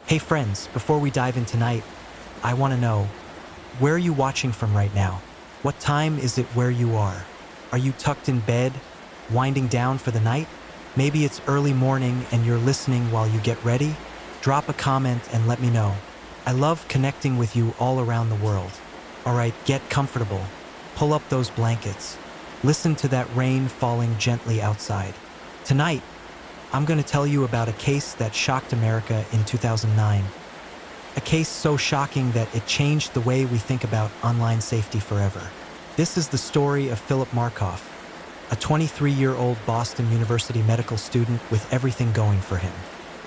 Hey friends, before we dive in tonight, I want to know, where are you watching from right now? What time is it where you are? Are you tucked in bed, winding down for the night? Maybe it's early morning and you're listening while you get ready? Drop a comment and let me know. I love connecting with you all around the world. All right, get comfortable. Pull up those blankets. Listen to that rain falling gently outside. Tonight, I'm going to tell you about a case that shocked America in 2009. A case so shocking that it changed the way we think about online safety forever. This is the story of Philip Markoff, a 23-year-old Boston University medical student with everything going for him.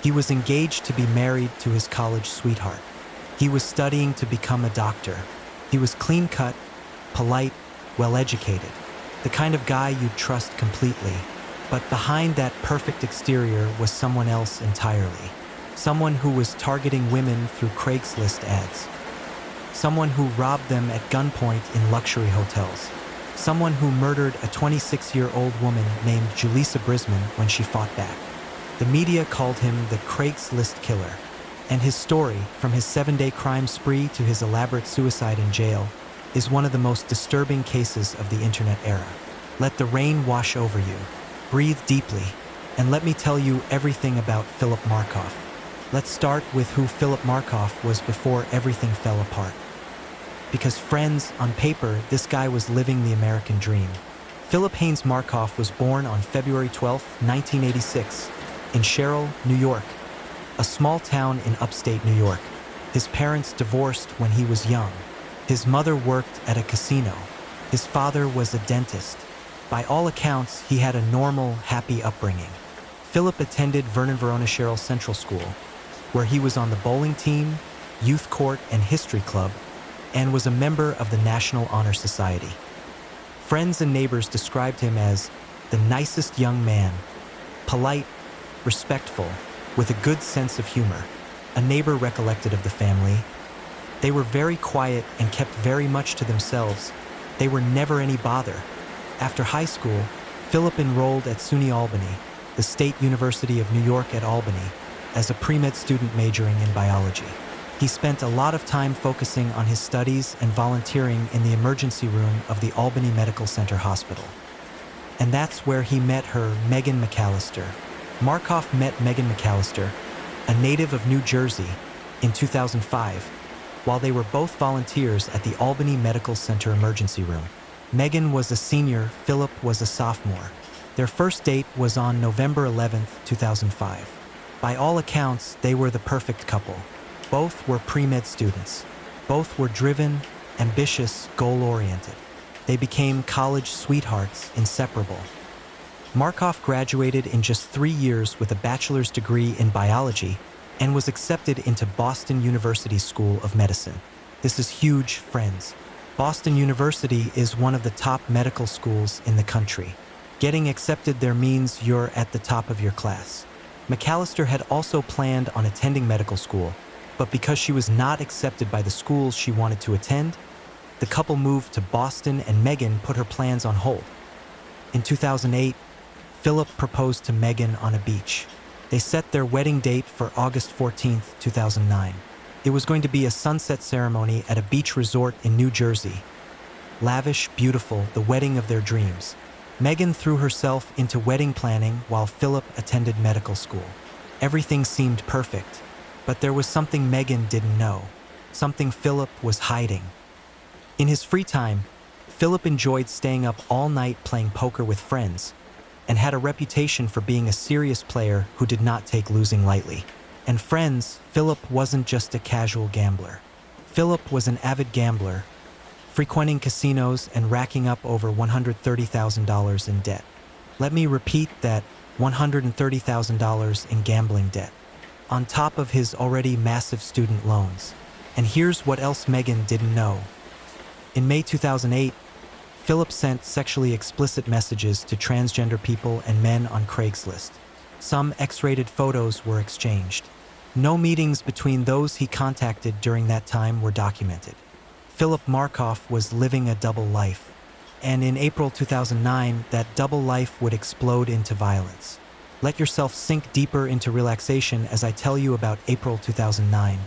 He was engaged to be married to his college sweetheart. He was studying to become a doctor. He was clean-cut, polite, well-educated, the kind of guy you'd trust completely. But behind that perfect exterior was someone else entirely. Someone who was targeting women through Craigslist ads. Someone who robbed them at gunpoint in luxury hotels. Someone who murdered a 26-year-old woman named Julissa Brisman when she fought back. The media called him the Craigslist killer. And his story, from his 7-day crime spree to his elaborate suicide in jail, is one of the most disturbing cases of the internet era. Let the rain wash over you. Breathe deeply, and let me tell you everything about Philip Markoff. Let's start with who Philip Markoff was before everything fell apart. Because friends, on paper, this guy was living the American dream. Philip Haynes Markoff was born on February 12, 1986, in Sherrill, New York, a small town in upstate New York. His parents divorced when he was young. His mother worked at a casino. His father was a dentist. By all accounts, he had a normal, happy upbringing. Philip attended Vernon Verona Sherrill Central School, where he was on the bowling team, youth court, and history club, and was a member of the National Honor Society. Friends and neighbors described him as the nicest young man, polite, respectful, with a good sense of humor. A neighbor recollected of the family. They were very quiet and kept very much to themselves. They were never any bother. After high school, Philip enrolled at SUNY Albany, the State University of New York at Albany, as a pre-med student majoring in biology. He spent a lot of time focusing on his studies and volunteering in the emergency room of the Albany Medical Center Hospital. And that's where he met her, Megan McAllister. Markoff met Megan McAllister, a native of New Jersey, in 2005, while they were both volunteers at the Albany Medical Center emergency room. Megan was a senior, Philip was a sophomore. Their first date was on November 11, 2005. By all accounts, they were the perfect couple. Both were pre-med students. Both were driven, ambitious, goal-oriented. They became college sweethearts, inseparable. Markoff graduated in just 3 years with a bachelor's degree in biology and was accepted into Boston University School of Medicine. This is huge, friends. Boston University is one of the top medical schools in the country. Getting accepted there means you're at the top of your class. McAllister had also planned on attending medical school, but because she was not accepted by the schools she wanted to attend, the couple moved to Boston and Megan put her plans on hold. In 2008, Philip proposed to Megan on a beach. They set their wedding date for August 14, 2009. It was going to be a sunset ceremony at a beach resort in New Jersey. Lavish, beautiful, the wedding of their dreams. Megan threw herself into wedding planning while Philip attended medical school. Everything seemed perfect, but there was something Megan didn't know, something Philip was hiding. In his free time, Philip enjoyed staying up all night playing poker with friends and had a reputation for being a serious player who did not take losing lightly. And friends, Philip wasn't just a casual gambler. Philip was an avid gambler, frequenting casinos and racking up over $130,000 in debt. Let me repeat that, $130,000 in gambling debt, on top of his already massive student loans. And here's what else Megan didn't know. In May 2008, Philip sent sexually explicit messages to transgender people and men on Craigslist. Some X-rated photos were exchanged. No meetings between those he contacted during that time were documented. Philip Markoff was living a double life, and in April 2009, that double life would explode into violence. Let yourself sink deeper into relaxation as I tell you about April 2009,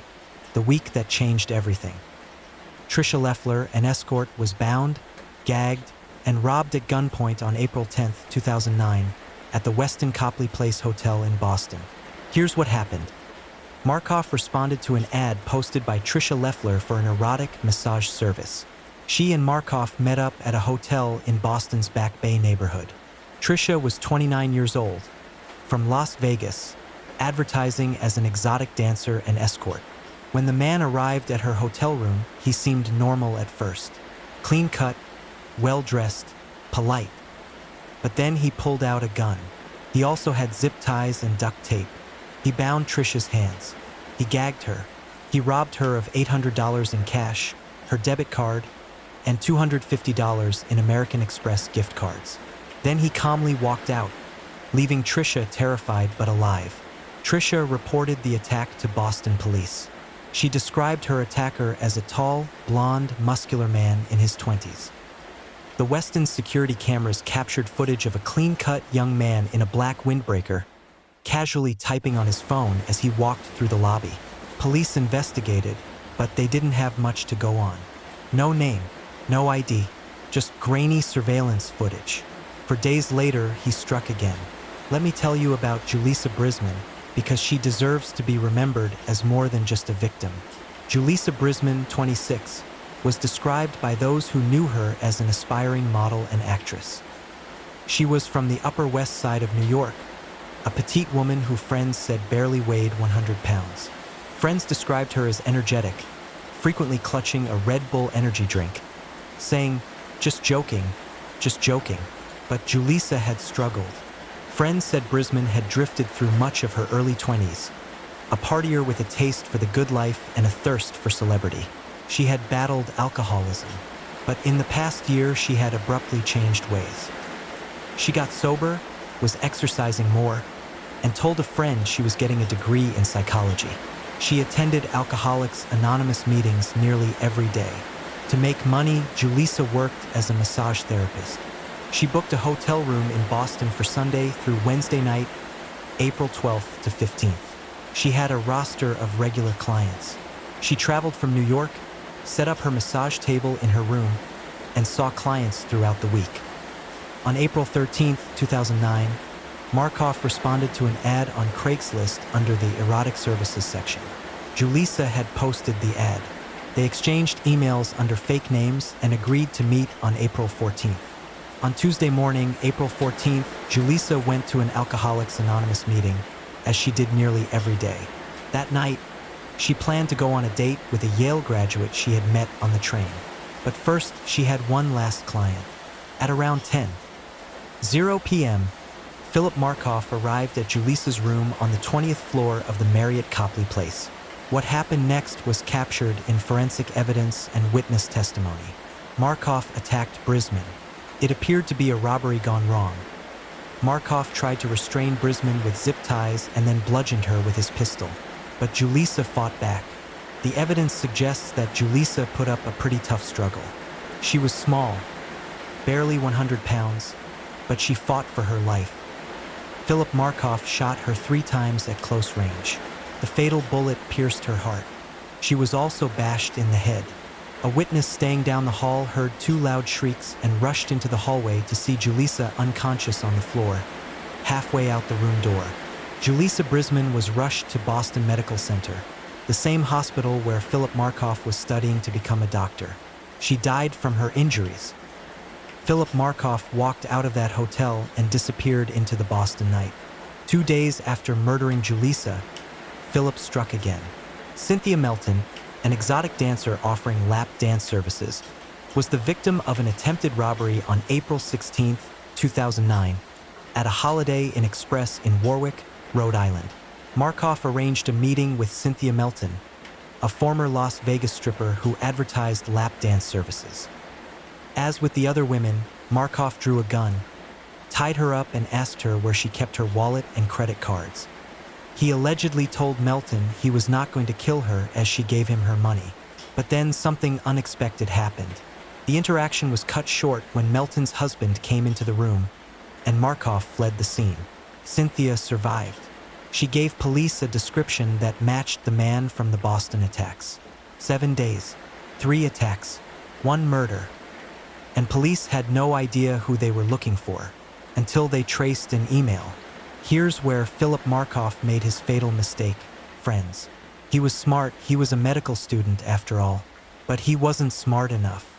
the week that changed everything. Tricia Leffler, an escort, was bound, gagged, and robbed at gunpoint on April 10, 2009, at the Westin Copley Place Hotel in Boston. Here's what happened. Markoff responded to an ad posted by Tricia Leffler for an erotic massage service. She and Markoff met up at a hotel in Boston's Back Bay neighborhood. Tricia was 29 years old, from Las Vegas, advertising as an exotic dancer and escort. When the man arrived at her hotel room, he seemed normal at first. Clean-cut, well-dressed, polite. But then he pulled out a gun. He also had zip ties and duct tape. He bound Tricia's hands. He gagged her. He robbed her of $800 in cash, her debit card, and $250 in American Express gift cards. Then he calmly walked out, leaving Tricia terrified but alive. Tricia reported the attack to Boston police. She described her attacker as a tall, blonde, muscular man in his 20s. The Westin security cameras captured footage of a clean-cut young man in a black windbreaker, casually typing on his phone as he walked through the lobby. Police investigated, but they didn't have much to go on. No name, no ID, just grainy surveillance footage. For days later, he struck again. Let me tell you about Julissa Brisman, because she deserves to be remembered as more than just a victim. Julissa Brisman, 26, was described by those who knew her as an aspiring model and actress. She was from the Upper West Side of New York, a petite woman who friends said barely weighed 100 pounds. Friends described her as energetic, frequently clutching a Red Bull energy drink, saying, just joking. But Julissa had struggled. Friends said Brisman had drifted through much of her early 20s, a partier with a taste for the good life and a thirst for celebrity. She had battled alcoholism, but in the past year she had abruptly changed ways. She got sober, was exercising more, and told a friend she was getting a degree in psychology. She attended Alcoholics Anonymous meetings nearly every day. To make money, Julissa worked as a massage therapist. She booked a hotel room in Boston for Sunday through Wednesday night, April 12th to 15th. She had a roster of regular clients. She traveled from New York, set up her massage table in her room, and saw clients throughout the week. On April 13th, 2009, Markoff responded to an ad on Craigslist under the erotic services section. Julissa had posted the ad. They exchanged emails under fake names and agreed to meet on April 14th. On Tuesday morning, April 14th, Julissa went to an Alcoholics Anonymous meeting, as she did nearly every day. That night, she planned to go on a date with a Yale graduate she had met on the train. But first, she had one last client. At around 10:00 p.m., Philip Markoff arrived at Julissa's room on the 20th floor of the Marriott Copley Place. What happened next was captured in forensic evidence and witness testimony. Markoff attacked Brisman. It appeared to be a robbery gone wrong. Markoff tried to restrain Brisman with zip ties and then bludgeoned her with his pistol. But Julissa fought back. The evidence suggests that Julissa put up a pretty tough struggle. She was small, barely 100 pounds, but she fought for her life. Philip Markoff shot her 3 times at close range. The fatal bullet pierced her heart. She was also bashed in the head. A witness staying down the hall heard 2 loud shrieks and rushed into the hallway to see Julissa unconscious on the floor, halfway out the room door. Julissa Brisman was rushed to Boston Medical Center, the same hospital where Philip Markoff was studying to become a doctor. She died from her injuries. Philip Markoff walked out of that hotel and disappeared into the Boston night. 2 days after murdering Julissa, Philip struck again. Cynthia Melton, an exotic dancer offering lap dance services, was the victim of an attempted robbery on April 16, 2009, at a Holiday Inn Express in Warwick, Rhode Island. Markoff arranged a meeting with Cynthia Melton, a former Las Vegas stripper who advertised lap dance services. As with the other women, Markoff drew a gun, tied her up and asked her where she kept her wallet and credit cards. He allegedly told Melton he was not going to kill her as she gave him her money. But then something unexpected happened. The interaction was cut short when Melton's husband came into the room, and Markoff fled the scene. Cynthia survived. She gave police a description that matched the man from the Boston attacks. 7 days, 3 attacks, 1 murder. And police had no idea who they were looking for until they traced an email. Here's where Philip Markoff made his fatal mistake, friends. He was smart, he was a medical student after all, but he wasn't smart enough.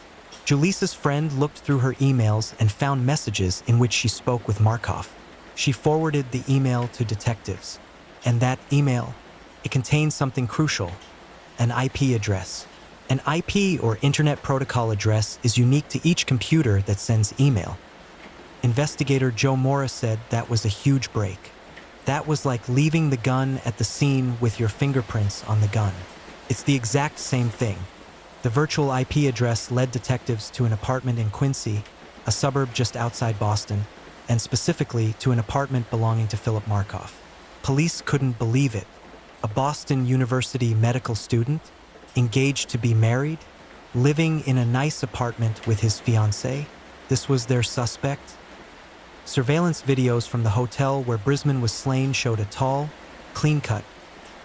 Julisa's friend looked through her emails and found messages in which she spoke with Markoff. She forwarded the email to detectives, and that email, it contained something crucial, an IP address. An IP, or Internet Protocol address, is unique to each computer that sends email. Investigator Joe Morris said that was a huge break. That was like leaving the gun at the scene with your fingerprints on the gun. It's the exact same thing. The virtual IP address led detectives to an apartment in Quincy, a suburb just outside Boston, and specifically to an apartment belonging to Philip Markoff. Police couldn't believe it. A Boston University medical student, engaged to be married, living in a nice apartment with his fiancée. This was their suspect. Surveillance videos from the hotel where Brisman was slain showed a tall, clean-cut,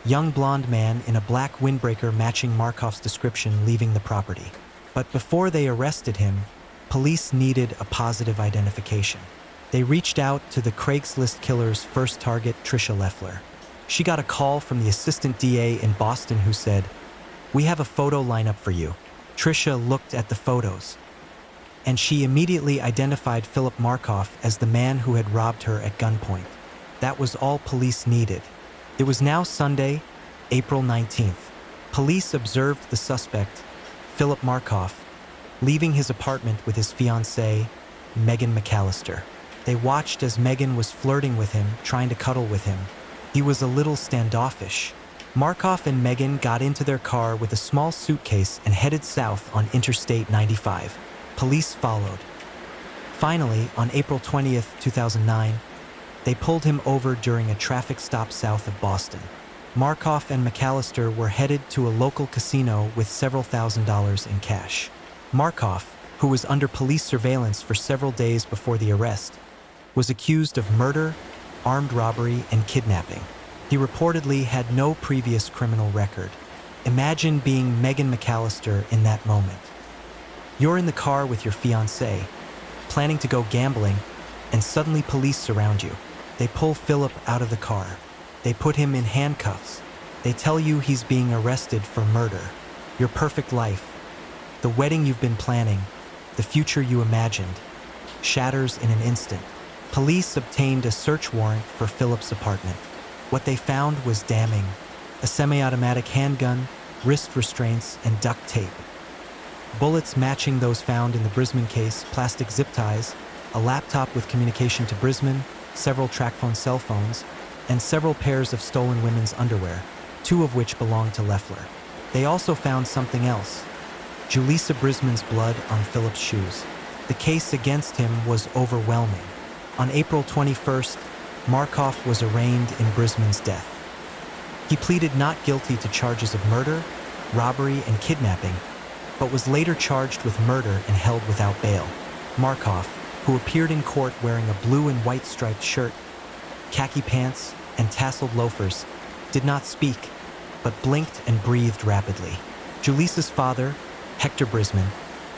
young blonde man in a black windbreaker matching Markoff's description leaving the property. But before they arrested him, police needed a positive identification. They reached out to the Craigslist killer's first target, Tricia Leffler. She got a call from the assistant DA in Boston who said, "We have a photo lineup for you." Tricia looked at the photos, and she immediately identified Philip Markoff as the man who had robbed her at gunpoint. That was all police needed. It was now Sunday, April 19th. Police observed the suspect, Philip Markoff, leaving his apartment with his fiancée, Megan McAllister. They watched as Megan was flirting with him, trying to cuddle with him. He was a little standoffish. Markoff and Megan got into their car with a small suitcase and headed south on Interstate 95. Police followed. Finally, on April 20th, 2009, they pulled him over during a traffic stop south of Boston. Markoff and McAllister were headed to a local casino with several $1,000s in cash. Markoff, who was under police surveillance for several days before the arrest, was accused of murder, armed robbery, and kidnapping. He reportedly had no previous criminal record. Imagine being Megan McAllister in that moment. You're in the car with your fiancé, planning to go gambling, and suddenly police surround you. They pull Philip out of the car. They put him in handcuffs. They tell you he's being arrested for murder. Your perfect life, the wedding you've been planning, the future you imagined, shatters in an instant. Police obtained a search warrant for Philip's apartment. What they found was damning: a semi-automatic handgun, wrist restraints, and duct tape. Bullets matching those found in the Brisman case, plastic zip ties, a laptop with communication to Brisman, several TracFone cell phones, and several pairs of stolen women's underwear, 2 of which belonged to Leffler. They also found something else: Julissa Brisman's blood on Philip's shoes. The case against him was overwhelming. On April 21st, Markoff was arraigned in Brisman's death. He pleaded not guilty to charges of murder, robbery, and kidnapping, but was later charged with murder and held without bail. Markoff, who appeared in court wearing a blue and white striped shirt, khaki pants, and tasseled loafers, did not speak, but blinked and breathed rapidly. Julissa's father, Hector Brisman,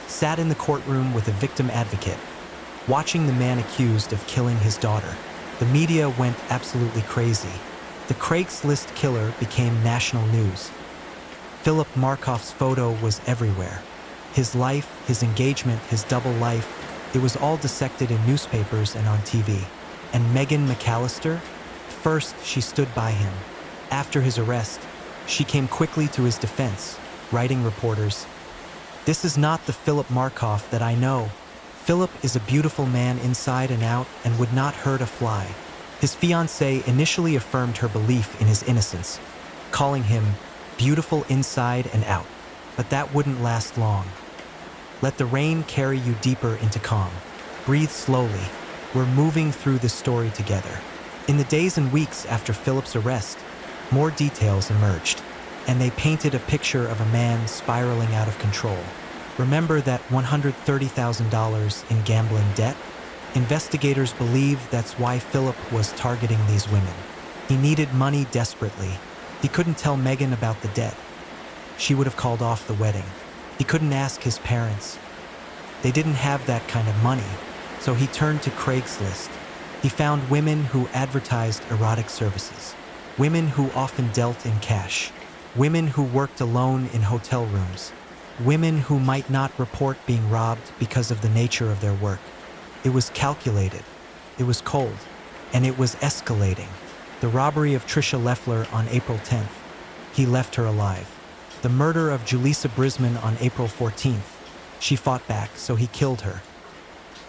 sat in the courtroom with a victim advocate, watching the man accused of killing his daughter. The media went absolutely crazy. The Craigslist killer became national news. Philip Markoff's photo was everywhere. His life, his engagement, his double life, it was all dissected in newspapers and on TV. And Megan McAllister? First, she stood by him. After his arrest, she came quickly to his defense, writing reporters, "This is not the Philip Markoff that I know. Philip is a beautiful man inside and out and would not hurt a fly." His fiancée initially affirmed her belief in his innocence, calling him beautiful inside and out. But that wouldn't last long. Let the rain carry you deeper into calm. Breathe slowly. We're moving through this story together. In the days and weeks after Philip's arrest, more details emerged, and they painted a picture of a man spiraling out of control. Remember that $130,000 in gambling debt? Investigators believe that's why Philip was targeting these women. He needed money desperately. He couldn't tell Megan about the debt. She would have called off the wedding. He couldn't ask his parents. They didn't have that kind of money, so he turned to Craigslist. He found women who advertised erotic services, women who often dealt in cash, women who worked alone in hotel rooms, women who might not report being robbed because of the nature of their work. It was calculated, it was cold, and it was escalating. The robbery of Tricia Leffler on April 10th, he left her alive. The murder of Julissa Brisman on April 14th, she fought back, so he killed her.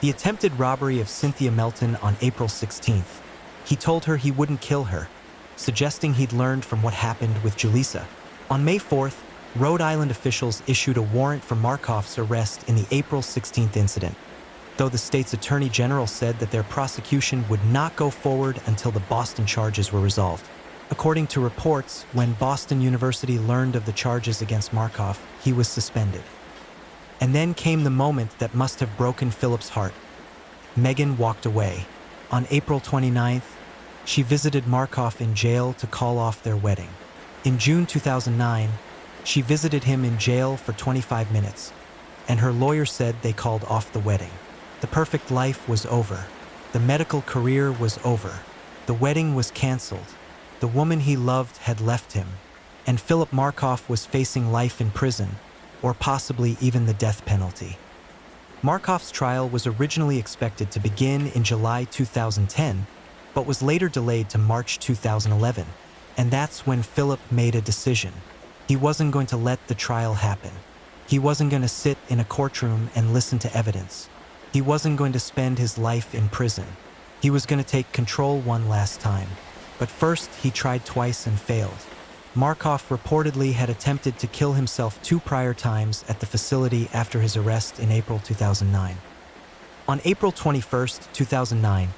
The attempted robbery of Cynthia Melton on April 16th, he told her he wouldn't kill her, suggesting he'd learned from what happened with Julissa. On May 4th, Rhode Island officials issued a warrant for Markoff's arrest in the April 16th incident, though the state's attorney general said that their prosecution would not go forward until the Boston charges were resolved. According to reports, when Boston University learned of the charges against Markoff, he was suspended. And then came the moment that must have broken Philip's heart. Megan walked away. On April 29th, she visited Markoff in jail to call off their wedding. In June 2009, she visited him in jail for 25 minutes, and her lawyer said they called off the wedding. The perfect life was over. The medical career was over. The wedding was canceled. The woman he loved had left him, and Philip Markoff was facing life in prison, or possibly even the death penalty. Markoff's trial was originally expected to begin in July 2010, but was later delayed to March 2011, and that's when Philip made a decision. He wasn't going to let the trial happen. He wasn't going to sit in a courtroom and listen to evidence. He wasn't going to spend his life in prison. He was going to take control one last time. But first, he tried twice and failed. Markoff reportedly had attempted to kill himself 2 prior times at the facility after his arrest in April 2009. On April 21, 2009,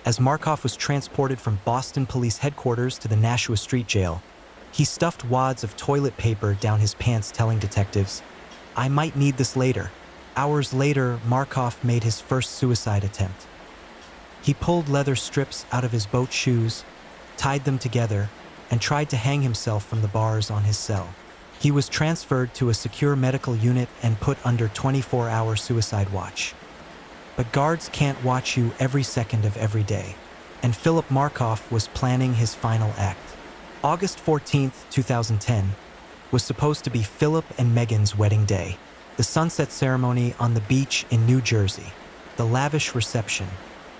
as Markoff was transported from Boston Police Headquarters to the Nashua Street Jail, he stuffed wads of toilet paper down his pants, telling detectives, "I might need this later." Hours later, Markoff made his first suicide attempt. He pulled leather strips out of his boat shoes, tied them together, and tried to hang himself from the bars on his cell. He was transferred to a secure medical unit and put under 24-hour suicide watch. But guards can't watch you every second of every day, and Philip Markoff was planning his final act. August 14, 2010, was supposed to be Philip and Megan's wedding day. The sunset ceremony on the beach in New Jersey, the lavish reception,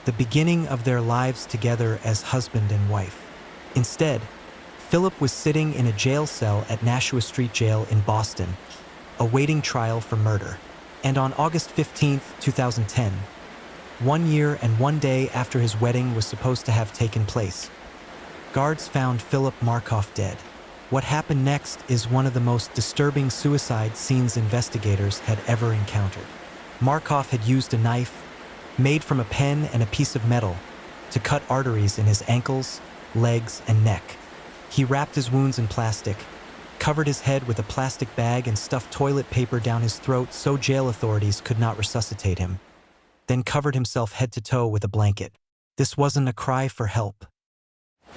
the beginning of their lives together as husband and wife. Instead, Philip was sitting in a jail cell at Nashua Street Jail in Boston, awaiting trial for murder. And on August 15, 2010, 1 year and 1 day after his wedding was supposed to have taken place, guards found Philip Markoff dead. What happened next is one of the most disturbing suicide scenes investigators had ever encountered. Markoff had used a knife, made from a pen and a piece of metal, to cut arteries in his ankles, legs, and neck. He wrapped his wounds in plastic, covered his head with a plastic bag, and stuffed toilet paper down his throat so jail authorities could not resuscitate him, then covered himself head to toe with a blanket. This wasn't a cry for help.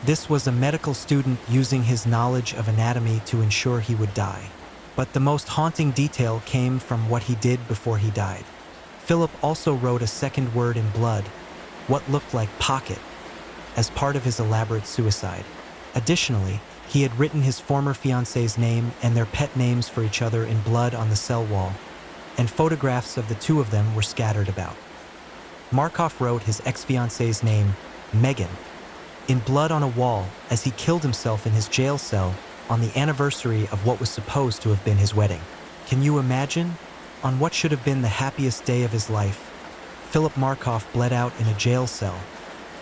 This was a medical student using his knowledge of anatomy to ensure he would die. But the most haunting detail came from what he did before he died. Philip also wrote a second word in blood, what looked like pocket, as part of his elaborate suicide. Additionally, he had written his former fiancée's name and their pet names for each other in blood on the cell wall, and photographs of the two of them were scattered about. Markoff wrote his ex-fiancée's name, Megan, in blood on a wall as he killed himself in his jail cell on the anniversary of what was supposed to have been his wedding. Can you imagine? On what should have been the happiest day of his life, Philip Markoff bled out in a jail cell,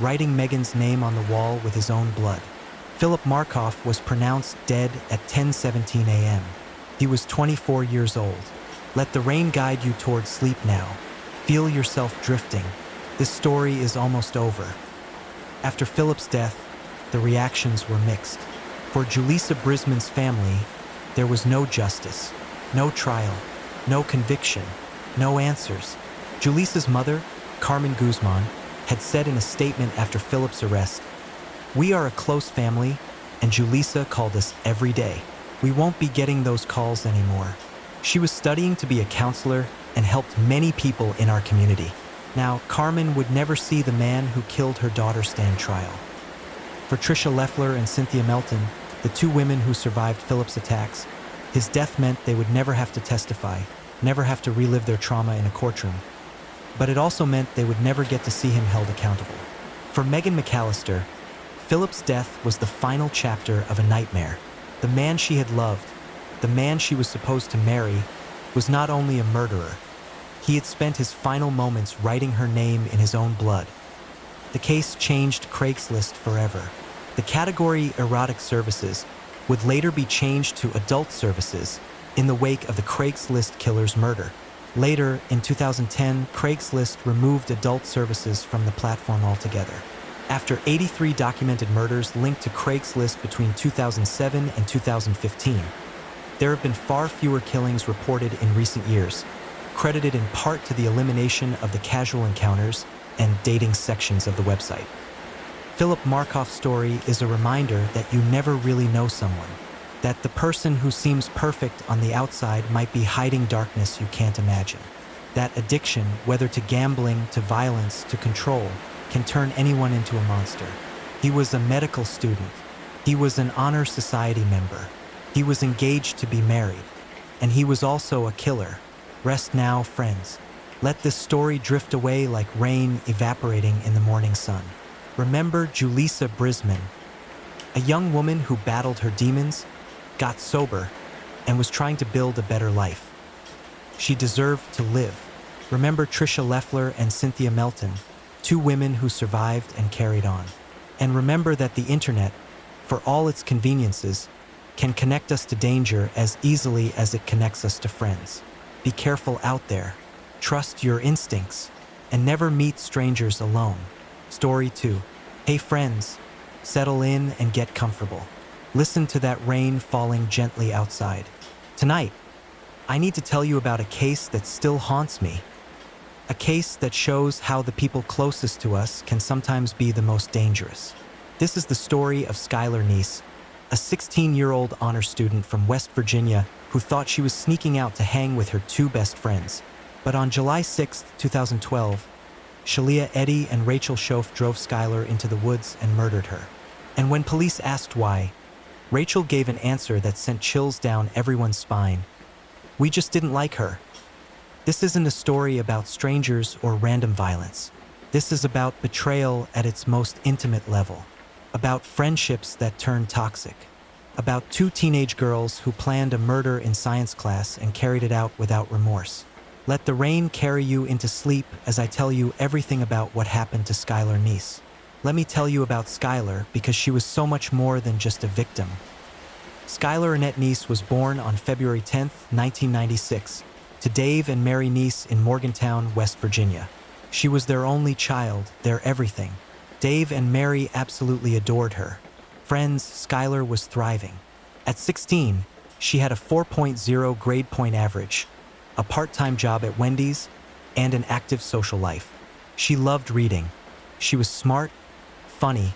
writing Megan's name on the wall with his own blood. Philip Markoff was pronounced dead at 10:17 a.m. He was 24 years old. Let the rain guide you towards sleep now. Feel yourself drifting. This story is almost over. After Philip's death, the reactions were mixed. For Julissa Brisman's family, there was no justice, no trial, no conviction, no answers. Julissa's mother, Carmen Guzman, had said in a statement after Philip's arrest, "We are a close family, and Julissa called us every day. We won't be getting those calls anymore." She was studying to be a counselor and helped many people in our community. Now, Carmen would never see the man who killed her daughter stand trial. For Tricia Leffler and Cynthia Melton, the two women who survived Philip's attacks, his death meant they would never have to testify, never have to relive their trauma in a courtroom. But it also meant they would never get to see him held accountable. For Megan McAllister, Philip's death was the final chapter of a nightmare. The man she had loved, the man she was supposed to marry, was not only a murderer. He had spent his final moments writing her name in his own blood. The case changed Craigslist forever. The category erotic services would later be changed to adult services in the wake of the Craigslist killer's murder. Later, in 2010, Craigslist removed adult services from the platform altogether. After 83 documented murders linked to Craigslist between 2007 and 2015, there have been far fewer killings reported in recent years, credited in part to the elimination of the casual encounters and dating sections of the website. Philip Markoff's story is a reminder that you never really know someone, that the person who seems perfect on the outside might be hiding darkness you can't imagine. That addiction, whether to gambling, to violence, to control, can turn anyone into a monster. He was a medical student. He was an honor society member. He was engaged to be married. And he was also a killer. Rest now, friends. Let this story drift away like rain evaporating in the morning sun. Remember Julissa Brisman, a young woman who battled her demons, got sober, and was trying to build a better life. She deserved to live. Remember Tricia Leffler and Cynthia Melton, two women who survived and carried on. And remember that the internet, for all its conveniences, can connect us to danger as easily as it connects us to friends. Be careful out there. Trust your instincts, and never meet strangers alone. Story 2. Hey friends, settle in and get comfortable. Listen to that rain falling gently outside. Tonight, I need to tell you about a case that still haunts me. A case that shows how the people closest to us can sometimes be the most dangerous. This is the story of Skylar Neese, a 16-year-old honor student from West Virginia who thought she was sneaking out to hang with her two best friends. But on July 6, 2012, Shalia Eddy and Rachel Schoaf drove Skylar into the woods and murdered her. And when police asked why, Rachel gave an answer that sent chills down everyone's spine. "We just didn't like her." This isn't a story about strangers or random violence. This is about betrayal at its most intimate level, about friendships that turn toxic, about two teenage girls who planned a murder in science class and carried it out without remorse. Let the rain carry you into sleep as I tell you everything about what happened to Skylar Neese. Let me tell you about Skylar because she was so much more than just a victim. Skylar Annette Neese was born on February 10, 1996, to Dave and Mary Neese in Morgantown, West Virginia. She was their only child, their everything. Dave and Mary absolutely adored her. Friends, Skylar was thriving. At 16, she had a 4.0 grade point average, a part-time job at Wendy's, and an active social life. She loved reading. She was smart, funny,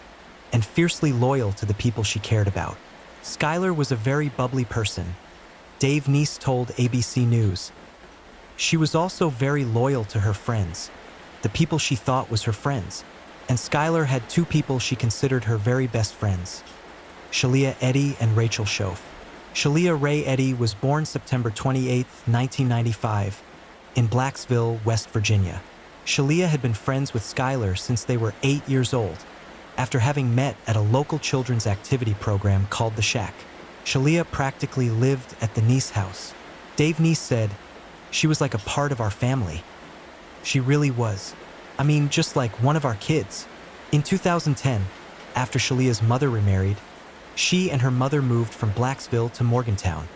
and fiercely loyal to the people she cared about. Skylar was a very bubbly person, Dave Neese told ABC News. She was also very loyal to her friends, the people she thought was her friends, and Skylar had two people she considered her very best friends, Shalia Eddy and Rachel Schoaf. Shalia Ray Eddy was born September 28, 1995, in Blacksville, West Virginia. Shalia had been friends with Skylar since they were 8 years old, after having met at a local children's activity program called The Shack. Shalia practically lived at the Neese house. Dave Neese said, "She was like a part of our family." She really was. I mean, just like one of our kids. In 2010, after Shalia's mother remarried, she and her mother moved from Blacksville to Morgantown,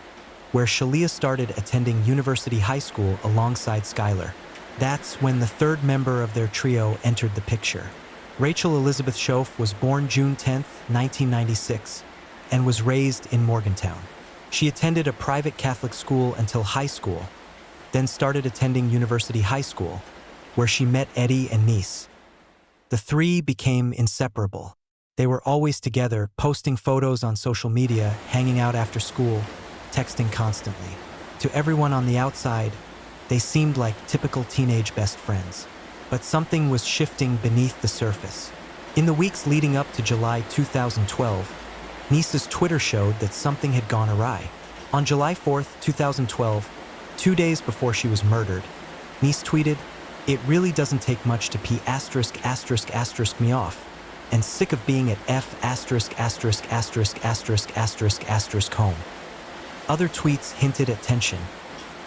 where Shalia started attending University High School alongside Skylar. That's when the third member of their trio entered the picture. Rachel Elizabeth Schoaf was born June 10, 1996, and was raised in Morgantown. She attended a private Catholic school until high school, then started attending University High School, where she met Eddie and Nice. The three became inseparable. They were always together, posting photos on social media, hanging out after school, texting constantly. To everyone on the outside, they seemed like typical teenage best friends. But something was shifting beneath the surface. In the weeks leading up to July 2012, Nice's Twitter showed that something had gone awry. On July 4th, 2012, 2 days before she was murdered, Nice tweeted, "It really doesn't take much to pee **** me off, and sick of being at F ******* home." Other tweets hinted at tension.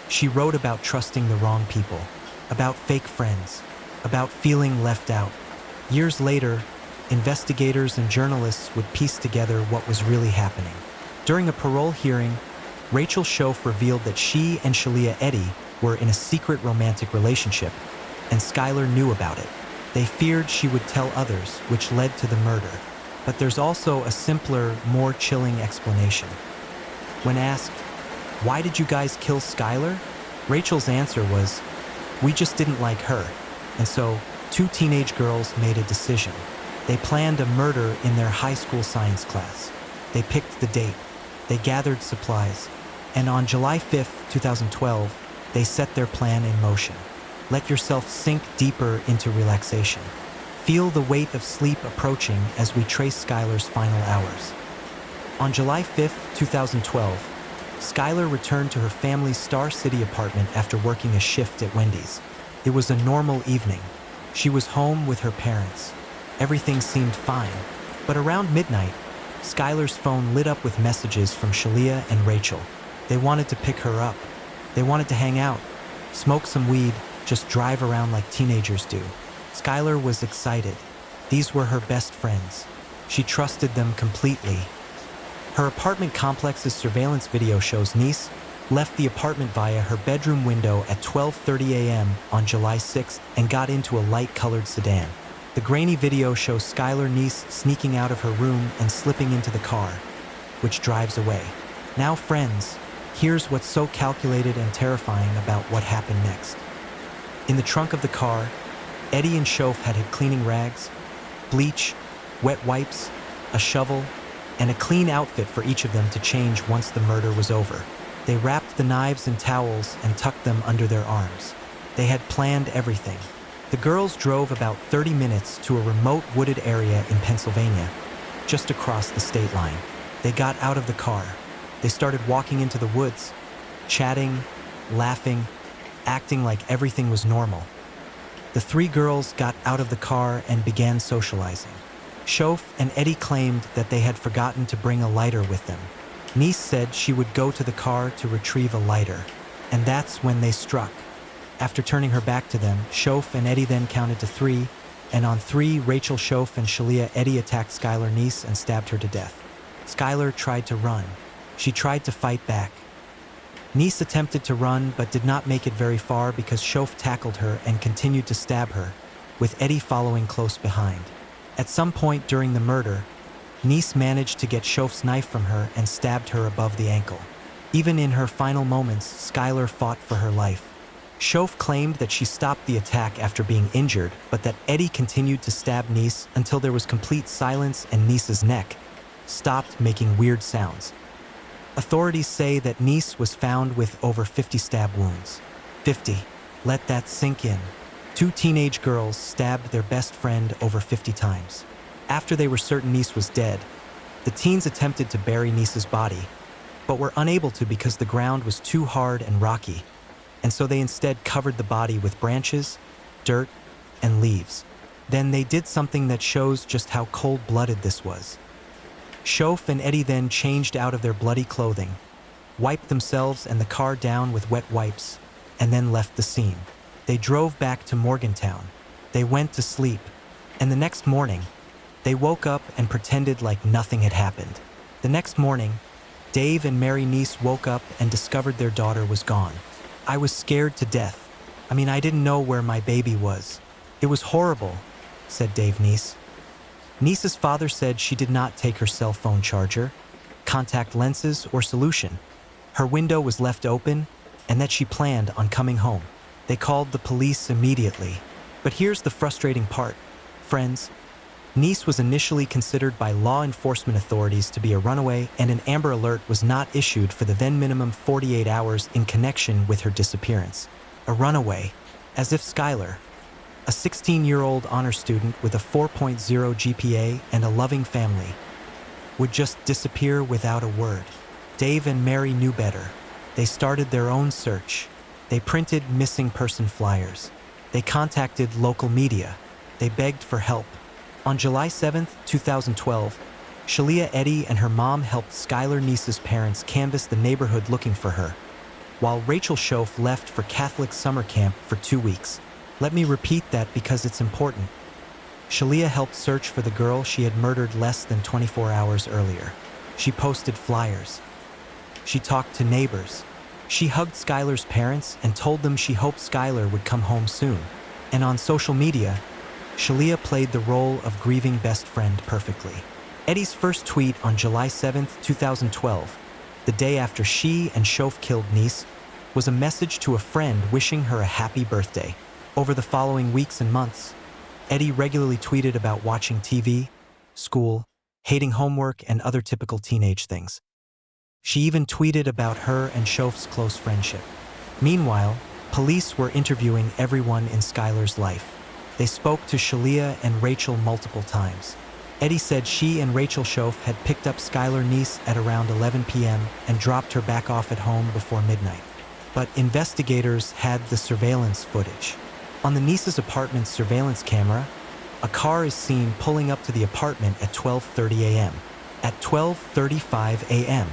She wrote about trusting the wrong people, about fake friends, about feeling left out. Years later, investigators and journalists would piece together what was really happening. During a parole hearing, Rachel Schoaf revealed that she and Shalia Eddy were in a secret romantic relationship, and Skylar knew about it. They feared she would tell others, which led to the murder. But there's also a simpler, more chilling explanation. When asked, "Why did you guys kill Skylar?" Rachel's answer was, "We just didn't like her." And so, two teenage girls made a decision. They planned a murder in their high school science class. They picked the date. They gathered supplies. And on July 5th, 2012, they set their plan in motion. Let yourself sink deeper into relaxation. Feel the weight of sleep approaching as we trace Skylar's final hours. On July 5th, 2012, Skylar returned to her family's Star City apartment after working a shift at Wendy's. It was a normal evening. She was home with her parents. Everything seemed fine. But around midnight, Skylar's phone lit up with messages from Shalia and Rachel. They wanted to pick her up. They wanted to hang out, smoke some weed, just drive around like teenagers do. Skylar was excited. These were her best friends. She trusted them completely. Her apartment complex's surveillance video shows Nice left the apartment via her bedroom window at 12:30 a.m. on July 6th and got into a light-colored sedan. The grainy video shows Skylar Nice sneaking out of her room and slipping into the car, which drives away. Now, friends, here's what's so calculated and terrifying about what happened next. In the trunk of the car, Eddie and Schoaf had cleaning rags, bleach, wet wipes, a shovel, and a clean outfit for each of them to change once the murder was over. They wrapped the knives in towels and tucked them under their arms. They had planned everything. The girls drove about 30 minutes to a remote wooded area in Pennsylvania, just across the state line. They got out of the car. They started walking into the woods, chatting, laughing, acting like everything was normal. The three girls got out of the car and began socializing. Schoaf and Eddie claimed that they had forgotten to bring a lighter with them. Nice said she would go to the car to retrieve a lighter, and that's when they struck. After turning her back to them, Schoaf and Eddie then counted to 3, and on 3, Rachel Schoaf and Shalia Eddy attacked Skylar Nice and stabbed her to death. Skylar tried to run. She tried to fight back. Nice attempted to run but did not make it very far because Schoaf tackled her and continued to stab her, with Eddie following close behind. At some point during the murder, Nice managed to get Schoaf's knife from her and stabbed her above the ankle. Even in her final moments, Skylar fought for her life. Schoaf claimed that she stopped the attack after being injured, but that Eddie continued to stab Nice until there was complete silence and Nice's neck stopped making weird sounds. Authorities say that Nice was found with over 50 stab wounds. 50. Let that sink in. 2 teenage girls stabbed their best friend over 50 times. After they were certain Nice was dead, the teens attempted to bury Nice's body, but were unable to because the ground was too hard and rocky, and so they instead covered the body with branches, dirt, and leaves. Then they did something that shows just how cold-blooded this was. Schoaf and Eddie then changed out of their bloody clothing, wiped themselves and the car down with wet wipes, and then left the scene. They drove back to Morgantown. They went to sleep, and the next morning, they woke up and pretended like nothing had happened. The next morning, Dave and Mary Nice woke up and discovered their daughter was gone. "I was scared to death. I didn't know where my baby was. It was horrible," said Dave Nice. Nice's father said she did not take her cell phone charger, contact lenses, or solution. Her window was left open, and that she planned on coming home. They called the police immediately. But here's the frustrating part, friends. Nice was initially considered by law enforcement authorities to be a runaway, and an Amber Alert was not issued for the then minimum 48 hours in connection with her disappearance. A runaway, as if Skylar, a 16-year-old honor student with a 4.0 GPA and a loving family, would just disappear without a word. Dave and Mary knew better. They started their own search. They printed missing person flyers. They contacted local media. They begged for help. On July 7, 2012, Shalia Eddy and her mom helped Skylar Nice's parents canvass the neighborhood looking for her, while Rachel Schoaf left for Catholic summer camp for 2 weeks. Let me repeat that because it's important. Shalia helped search for the girl she had murdered less than 24 hours earlier. She posted flyers. She talked to neighbors. She hugged Skylar's parents and told them she hoped Skylar would come home soon. And on social media, Shalia played the role of grieving best friend perfectly. Eddy's first tweet on July 7, 2012, the day after she and Schoaf killed Nice, was a message to a friend wishing her a happy birthday. Over the following weeks and months, Eddy regularly tweeted about watching TV, school, hating homework, and other typical teenage things. She even tweeted about her and Schoaf's close friendship. Meanwhile, police were interviewing everyone in Skylar's life. They spoke to Shalia and Rachel multiple times. Eddy said she and Rachel Schoaf had picked up Skylar Nice at around 11 p.m. and dropped her back off at home before midnight. But investigators had the surveillance footage. On the Nice's apartment's surveillance camera, a car is seen pulling up to the apartment at 12:30 a.m. At 12:35 a.m.,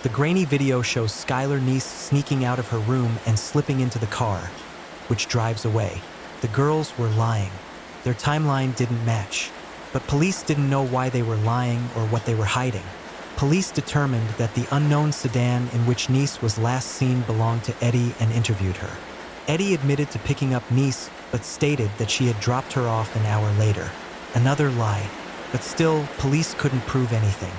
the grainy video shows Skylar Nice sneaking out of her room and slipping into the car, which drives away. The girls were lying. Their timeline didn't match, but police didn't know why they were lying or what they were hiding. Police determined that the unknown sedan in which Nice was last seen belonged to Eddy and interviewed her. Eddy admitted to picking up Nice, but stated that she had dropped her off an hour later. Another lie, but still, police couldn't prove anything.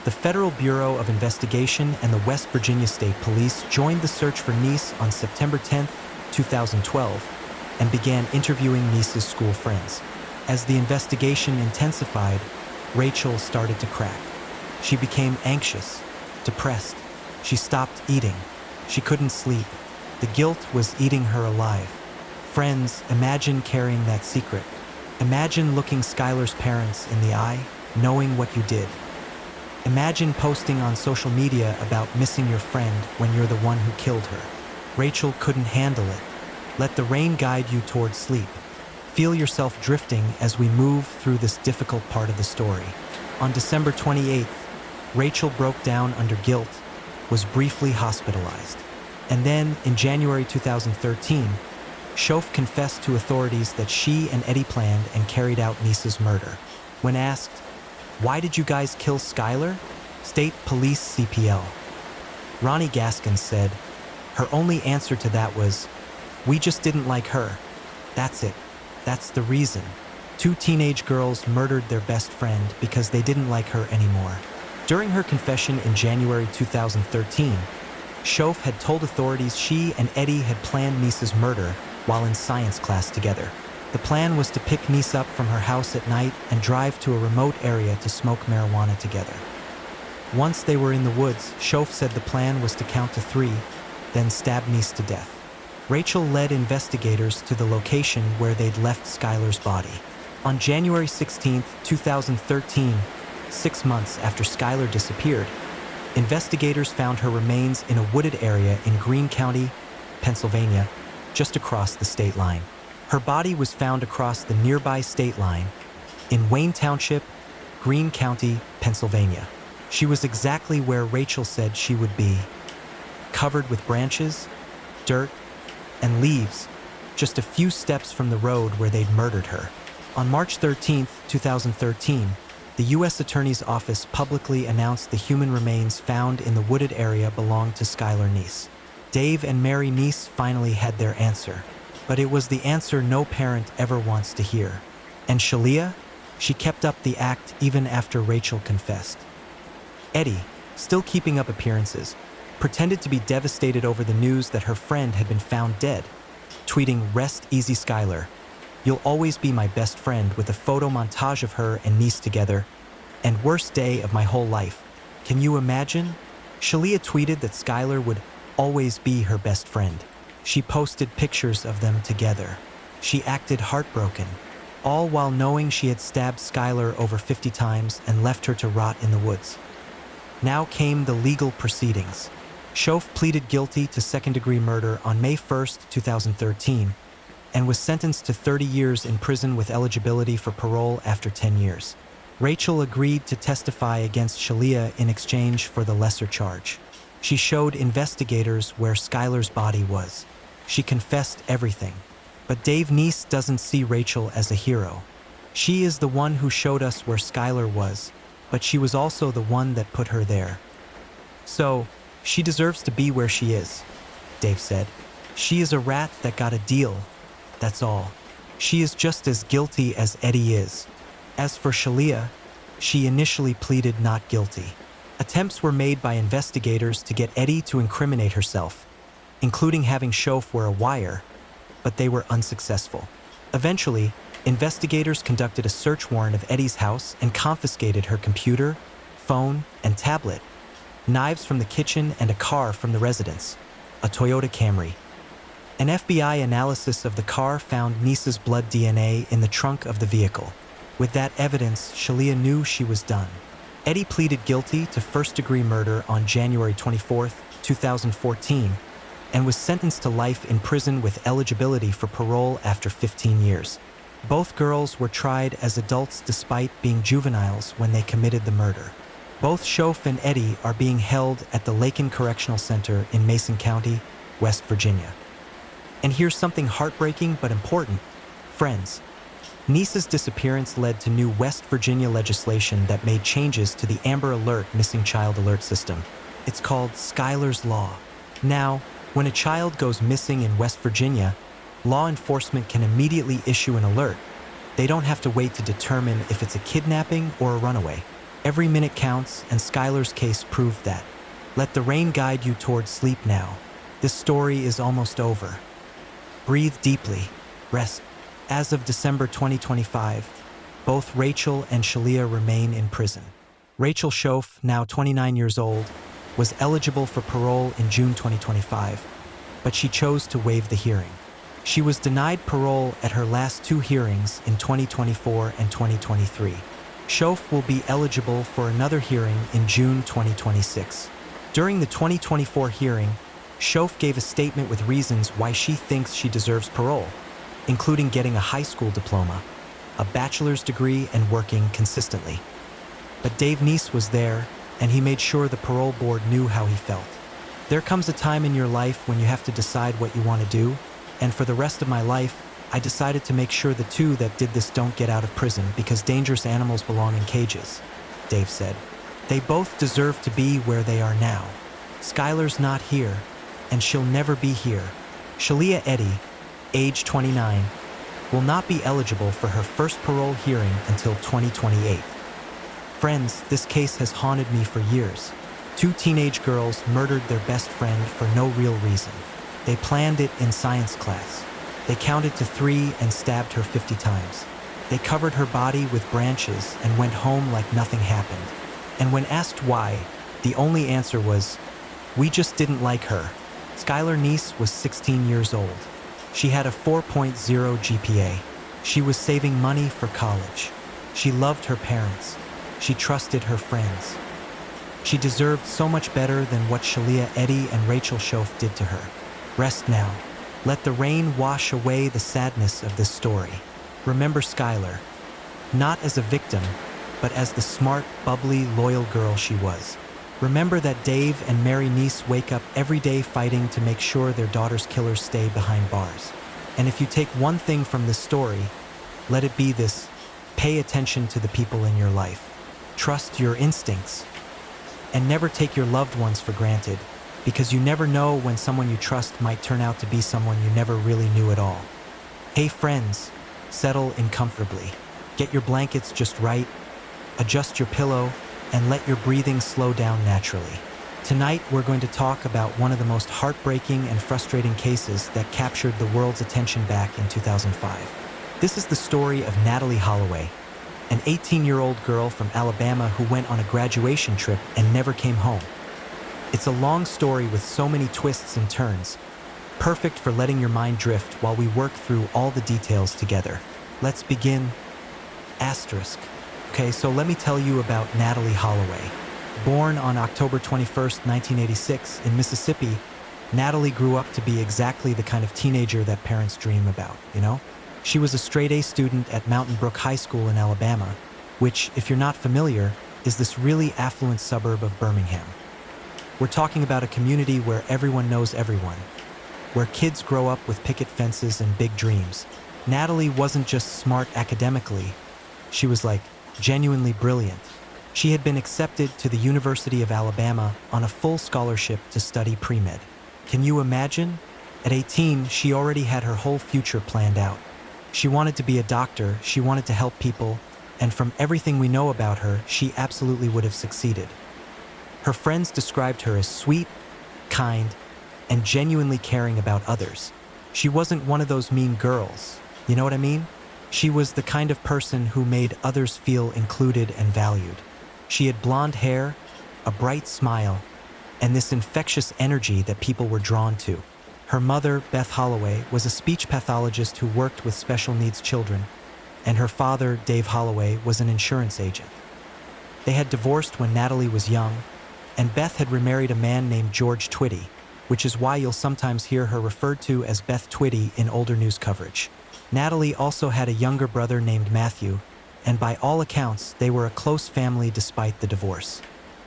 The Federal Bureau of Investigation and the West Virginia State Police joined the search for Nice on September 10, 2012, and began interviewing Nice's school friends. As the investigation intensified, Rachel started to crack. She became anxious, depressed. She stopped eating. She couldn't sleep. The guilt was eating her alive. Friends, imagine carrying that secret. Imagine looking Skylar's parents in the eye, knowing what you did. Imagine posting on social media about missing your friend when you're the one who killed her. Rachel couldn't handle it. Let the rain guide you towards sleep. Feel yourself drifting as we move through this difficult part of the story. On December 28th, Rachel broke down under guilt, was briefly hospitalized. And then, in January 2013, Schoaf confessed to authorities that she and Eddy planned and carried out Nice's murder. When asked, "Why did you guys kill Skylar?" State Police CPL Ronnie Gaskins said, her only answer to that was, "We just didn't like her. That's it. That's the reason." 2 teenage girls murdered their best friend because they didn't like her anymore. During her confession in January 2013, Schoaf had told authorities she and Eddy had planned Nice's murder while in science class together. The plan was to pick Nice up from her house at night and drive to a remote area to smoke marijuana together. Once they were in the woods, Schoaf said the plan was to count to 3, then stab Nice to death. Rachel led investigators to the location where they'd left Skylar's body. On January 16, 2013, 6 months after Skylar disappeared, investigators found her remains in a wooded area in Greene County, Pennsylvania, just across the state line. Her body was found across the nearby state line in Wayne Township, Greene County, Pennsylvania. She was exactly where Rachel said she would be, covered with branches, dirt, and leaves, just a few steps from the road where they'd murdered her. On March 13, 2013, the U.S. Attorney's Office publicly announced the human remains found in the wooded area belonged to Skylar Nice. Dave and Mary Nice finally had their answer, but it was the answer no parent ever wants to hear. And Shalia? She kept up the act even after Rachel confessed. Eddy, still keeping up appearances, pretended to be devastated over the news that her friend had been found dead, tweeting "Rest easy Skylar," You'll always be my best friend with a photo montage of her and niece together. And worst day of my whole life. Can you imagine? Shalia tweeted that Skylar would always be her best friend. She posted pictures of them together. She acted heartbroken, all while knowing she had stabbed Skylar over 50 times and left her to rot in the woods. Now came the legal proceedings. Shoaf pleaded guilty to second-degree murder on May 1, 2013, and was sentenced to 30 years in prison with eligibility for parole after 10 years. Rachel agreed to testify against Shalia in exchange for the lesser charge. She showed investigators where Skylar's body was. She confessed everything. But Dave Neese doesn't see Rachel as a hero. She is the one who showed us where Skylar was, but she was also the one that put her there. So, she deserves to be where she is, Dave said. She is a rat that got a deal. That's all. She is just as guilty as Eddie is. As for Shalia, she initially pleaded not guilty. Attempts were made by investigators to get Eddie to incriminate herself, including having Shoaf wear a wire, but they were unsuccessful. Eventually, investigators conducted a search warrant of Eddie's house and confiscated her computer, phone, and tablet, knives from the kitchen, and a car from the residence, a Toyota Camry. An FBI analysis of the car found Neese's blood DNA in the trunk of the vehicle. With that evidence, Shalia knew she was done. Eddie pleaded guilty to first-degree murder on January 24, 2014, and was sentenced to life in prison with eligibility for parole after 15 years. Both girls were tried as adults despite being juveniles when they committed the murder. Both Shoaf and Eddie are being held at the Lakin Correctional Center in Mason County, West Virginia. And here's something heartbreaking but important. Friends, Neese's disappearance led to new West Virginia legislation that made changes to the Amber Alert missing child alert system. It's called Skylar's Law. Now, when a child goes missing in West Virginia, law enforcement can immediately issue an alert. They don't have to wait to determine if it's a kidnapping or a runaway. Every minute counts, and Skylar's case proved that. Let the rain guide you towards sleep now. This story is almost over. Breathe deeply. Rest. As of December 2025, both Rachel and Shalia remain in prison. Rachel Shoaf, now 29 years old, was eligible for parole in June 2025, but she chose to waive the hearing. She was denied parole at her last two hearings in 2024 and 2023. Shoaf will be eligible for another hearing in June 2026. During the 2024 hearing, Shoaf gave a statement with reasons why she thinks she deserves parole, including getting a high school diploma, a bachelor's degree, and working consistently. But Dave Neese was there, and he made sure the parole board knew how he felt. There comes a time in your life when you have to decide what you want to do, and for the rest of my life, I decided to make sure the two that did this don't get out of prison because dangerous animals belong in cages, Dave said. They both deserve to be where they are now. Skylar's not here, and she'll never be here. Shalia Eddy, age 29, will not be eligible for her first parole hearing until 2028. Friends, this case has haunted me for years. Two teenage girls murdered their best friend for no real reason. They planned it in science class. They counted to 3 and stabbed her 50 times. They covered her body with branches and went home like nothing happened. And when asked why, the only answer was, "We just didn't like her." Skylar Neese was 16 years old. She had a 4.0 GPA. She was saving money for college. She loved her parents. She trusted her friends. She deserved so much better than what Shalia Eddy and Rachel Shoaf did to her. Rest now. Let the rain wash away the sadness of this story. Remember Skylar, not as a victim, but as the smart, bubbly, loyal girl she was. Remember that Dave and Mary Neese wake up every day fighting to make sure their daughter's killers stay behind bars. And if you take one thing from this story, let it be this: pay attention to the people in your life. Trust your instincts. And never take your loved ones for granted, because you never know when someone you trust might turn out to be someone you never really knew at all. Hey friends, settle in comfortably. Get your blankets just right, adjust your pillow, and let your breathing slow down naturally. Tonight, we're going to talk about one of the most heartbreaking and frustrating cases that captured the world's attention back in 2005. This is the story of Natalee Holloway, an 18-year-old girl from Alabama who went on a graduation trip and never came home. It's a long story with so many twists and turns, perfect for letting your mind drift while we work through all the details together. Let's begin. Asterisk. Okay, so let me tell you about Natalee Holloway. Born on October 21st, 1986, in Mississippi, Natalee grew up to be exactly the kind of teenager that parents dream about, you know? She was a straight-A student at Mountain Brook High School in Alabama, which, if you're not familiar, is this really affluent suburb of Birmingham. We're talking about a community where everyone knows everyone, where kids grow up with picket fences and big dreams. Natalee wasn't just smart academically, she was genuinely brilliant. She had been accepted to the University of Alabama on a full scholarship to study pre-med. Can you imagine? At 18, she already had her whole future planned out. She wanted to be a doctor, she wanted to help people, and from everything we know about her, she absolutely would have succeeded. Her friends described her as sweet, kind, and genuinely caring about others. She wasn't one of those mean girls, you know what I mean? She was the kind of person who made others feel included and valued. She had blonde hair, a bright smile, and this infectious energy that people were drawn to. Her mother, Beth Holloway, was a speech pathologist who worked with special needs children, and her father, Dave Holloway, was an insurance agent. They had divorced when Natalee was young, and Beth had remarried a man named George Twitty, which is why you'll sometimes hear her referred to as Beth Twitty in older news coverage. Natalee also had a younger brother named Matthew, and by all accounts, they were a close family despite the divorce.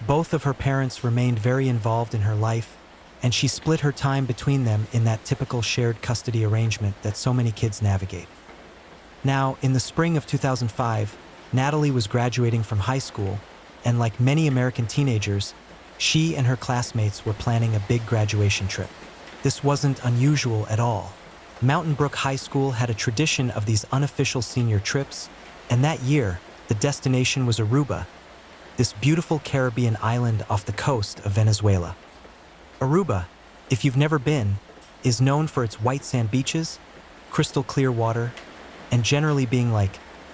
Both of her parents remained very involved in her life, and she split her time between them in that typical shared custody arrangement that so many kids navigate. Now, in the spring of 2005, Natalee was graduating from high school, and like many American teenagers, she and her classmates were planning a big graduation trip. This wasn't unusual at all. Mountain Brook High School had a tradition of these unofficial senior trips, and that year, the destination was Aruba, this beautiful Caribbean island off the coast of Venezuela. Aruba, if you've never been, is known for its white sand beaches, crystal clear water, and generally being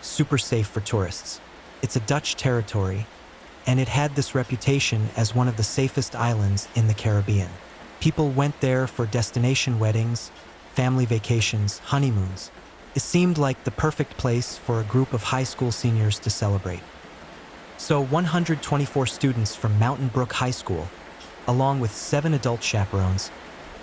super safe for tourists. It's a Dutch territory, and it had this reputation as one of the safest islands in the Caribbean. People went there for destination weddings, family vacations, honeymoons. It seemed like the perfect place for a group of high school seniors to celebrate. So 124 students from Mountain Brook High School, along with 7 adult chaperones,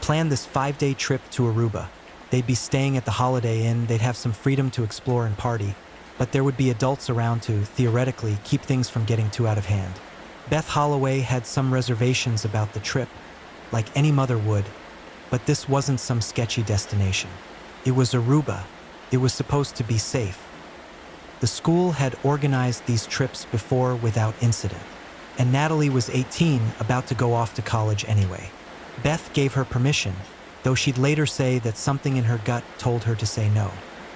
planned this 5-day trip to Aruba. They'd be staying at the Holiday Inn, they'd have some freedom to explore and party, but there would be adults around to, theoretically, keep things from getting too out of hand. Beth Holloway had some reservations about the trip, like any mother would, but this wasn't some sketchy destination. It was Aruba. It was supposed to be safe. The school had organized these trips before without incident, and Natalee was 18, about to go off to college anyway. Beth gave her permission, though she'd later say that something in her gut told her to say no.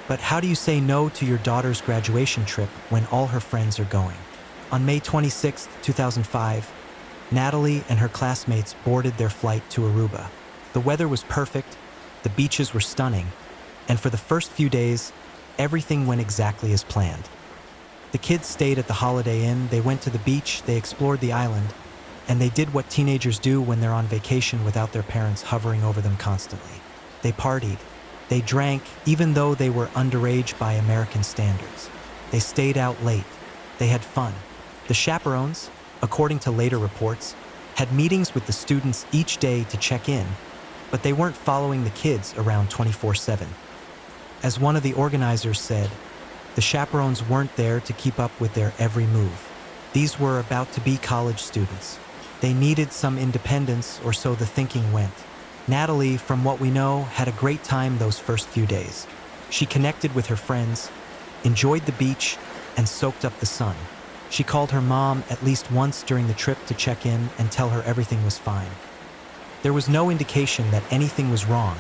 But how do you say no to your daughter's graduation trip when all her friends are going? On May 26, 2005, Natalee and her classmates boarded their flight to Aruba. The weather was perfect, the beaches were stunning, and for the first few days, everything went exactly as planned. The kids stayed at the Holiday Inn, they went to the beach, they explored the island, and they did what teenagers do when they're on vacation without their parents hovering over them constantly. They partied. They drank, even though they were underage by American standards. They stayed out late. They had fun. The chaperones, according to later reports, had meetings with the students each day to check in, but they weren't following the kids around 24/7. As one of the organizers said, the chaperones weren't there to keep up with their every move. These were about to be college students. They needed some independence, or so the thinking went. Natalee, from what we know, had a great time those first few days. She connected with her friends, enjoyed the beach, and soaked up the sun. She called her mom at least once during the trip to check in and tell her everything was fine. There was no indication that anything was wrong,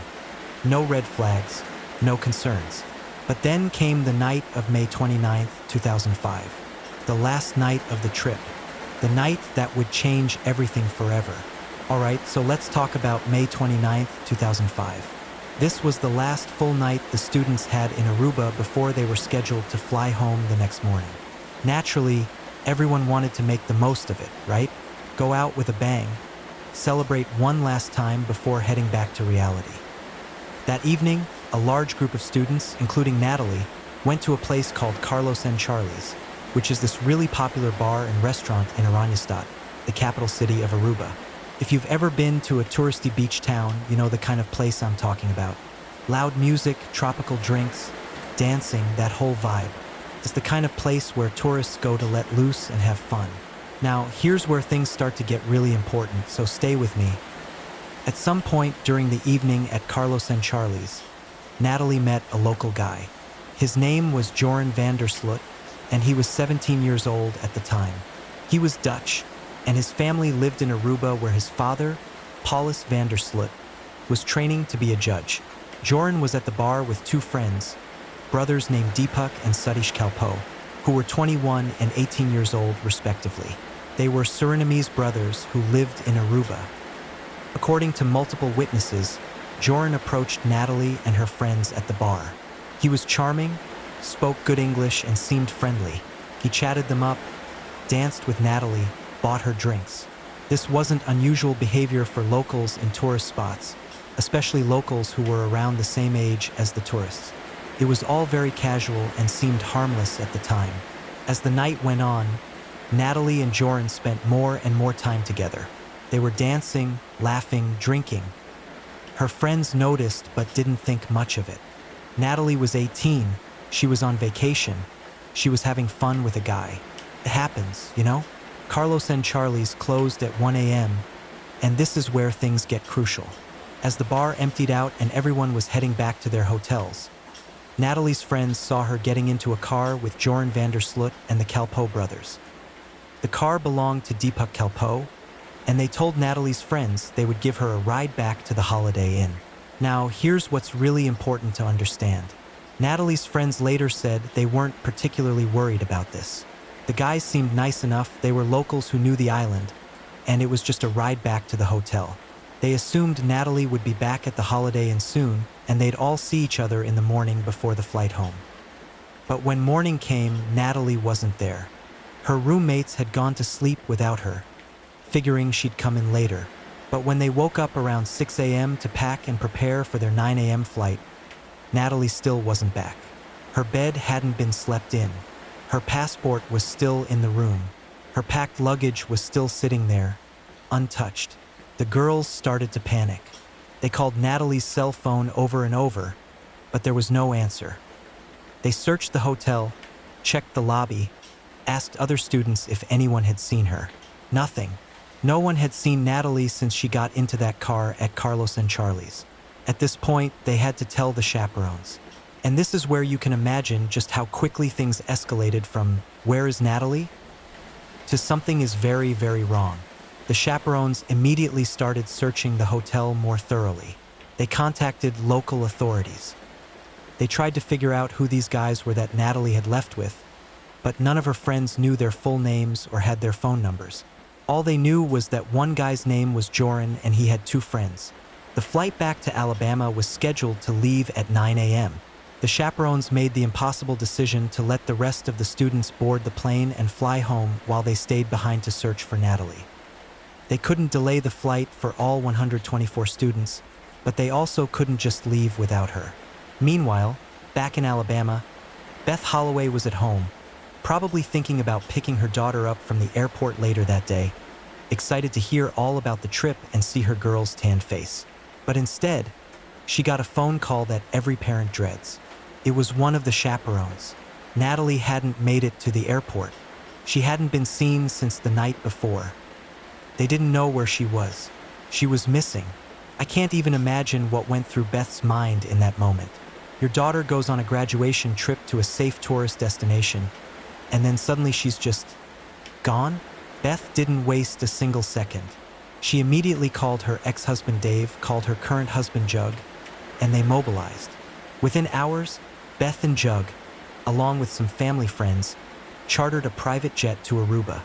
no red flags, no concerns. But then came the night of May 29, 2005, the last night of the trip, the night that would change everything forever. All right, so let's talk about May 29, 2005. This was the last full night the students had in Aruba before they were scheduled to fly home the next morning. Naturally, everyone wanted to make the most of it, right? Go out with a bang, celebrate one last time before heading back to reality. That evening, a large group of students, including Natalee, went to a place called Carlos and Charlie's, which is this really popular bar and restaurant in Oranjestad, the capital city of Aruba. If you've ever been to a touristy beach town, you know the kind of place I'm talking about. Loud music, tropical drinks, dancing, that whole vibe. It's the kind of place where tourists go to let loose and have fun. Now, here's where things start to get really important, so stay with me. At some point during the evening at Carlos and Charlie's, Natalee met a local guy. His name was Joran van der Sloot, and he was 17 years old at the time. He was Dutch, and his family lived in Aruba where his father, Paulus van der Sloot, was training to be a judge. Joran was at the bar with two friends, brothers named Deepak and Satish Kalpo, who were 21 and 18 years old respectively. They were Surinamese brothers who lived in Aruba. According to multiple witnesses, Joran approached Natalee and her friends at the bar. He was charming, spoke good English, and seemed friendly. He chatted them up, danced with Natalee, bought her drinks. This wasn't unusual behavior for locals in tourist spots, especially locals who were around the same age as the tourists. It was all very casual and seemed harmless at the time. As the night went on, Natalee and Joran spent more and more time together. They were dancing, laughing, drinking. Her friends noticed but didn't think much of it. Natalee was 18, she was on vacation, she was having fun with a guy. It happens, you know? Carlos and Charlie's closed at 1 a.m., and this is where things get crucial. As the bar emptied out and everyone was heading back to their hotels, Natalee's friends saw her getting into a car with Joran van der Sloot and the Kalpo brothers. The car belonged to Deepak Kalpo, and they told Natalee's friends they would give her a ride back to the Holiday Inn. Now, here's what's really important to understand. Natalee's friends later said they weren't particularly worried about this. The guys seemed nice enough, they were locals who knew the island, and it was just a ride back to the hotel. They assumed Natalee would be back at the Holiday Inn soon, and they'd all see each other in the morning before the flight home. But when morning came, Natalee wasn't there. Her roommates had gone to sleep without her, figuring she'd come in later. But when they woke up around 6 a.m. to pack and prepare for their 9 a.m. flight, Natalee still wasn't back. Her bed hadn't been slept in. Her passport was still in the room. Her packed luggage was still sitting there, untouched. The girls started to panic. They called Natalee's cell phone over and over, but there was no answer. They searched the hotel, checked the lobby, asked other students if anyone had seen her. Nothing. No one had seen Natalee since she got into that car at Carlos and Charlie's. At this point, they had to tell the chaperones. And this is where you can imagine just how quickly things escalated from "Where is Natalee?" to "Something is very, very wrong." The chaperones immediately started searching the hotel more thoroughly. They contacted local authorities. They tried to figure out who these guys were that Natalee had left with, but none of her friends knew their full names or had their phone numbers. All they knew was that one guy's name was Joran and he had two friends. The flight back to Alabama was scheduled to leave at 9 a.m. The chaperones made the impossible decision to let the rest of the students board the plane and fly home while they stayed behind to search for Natalee. They couldn't delay the flight for all 124 students, but they also couldn't just leave without her. Meanwhile, back in Alabama, Beth Holloway was at home, probably thinking about picking her daughter up from the airport later that day, excited to hear all about the trip and see her girl's tanned face. But instead, she got a phone call that every parent dreads. It was one of the chaperones. Natalee hadn't made it to the airport. She hadn't been seen since the night before. They didn't know where she was. She was missing. I can't even imagine what went through Beth's mind in that moment. Your daughter goes on a graduation trip to a safe tourist destination, and then suddenly she's just gone? Beth didn't waste a single second. She immediately called her ex-husband Dave, called her current husband Jug, and they mobilized. Within hours, Beth and Jug, along with some family friends, chartered a private jet to Aruba.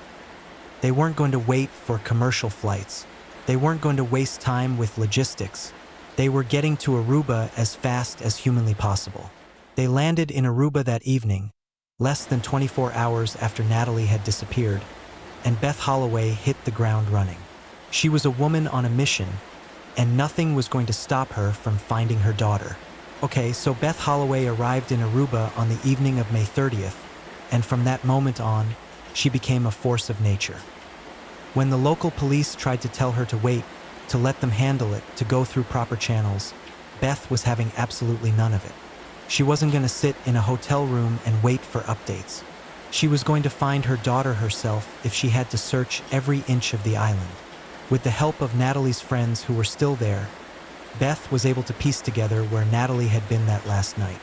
They weren't going to wait for commercial flights. They weren't going to waste time with logistics. They were getting to Aruba as fast as humanly possible. They landed in Aruba that evening, less than 24 hours after Natalee had disappeared, and Beth Holloway hit the ground running. She was a woman on a mission, and nothing was going to stop her from finding her daughter. Okay, so Beth Holloway arrived in Aruba on the evening of May 30th, and from that moment on, she became a force of nature. When the local police tried to tell her to wait, to let them handle it, to go through proper channels, Beth was having absolutely none of it. She wasn't going to sit in a hotel room and wait for updates. She was going to find her daughter herself if she had to search every inch of the island. With the help of Natalee's friends who were still there, Beth was able to piece together where Natalee had been that last night.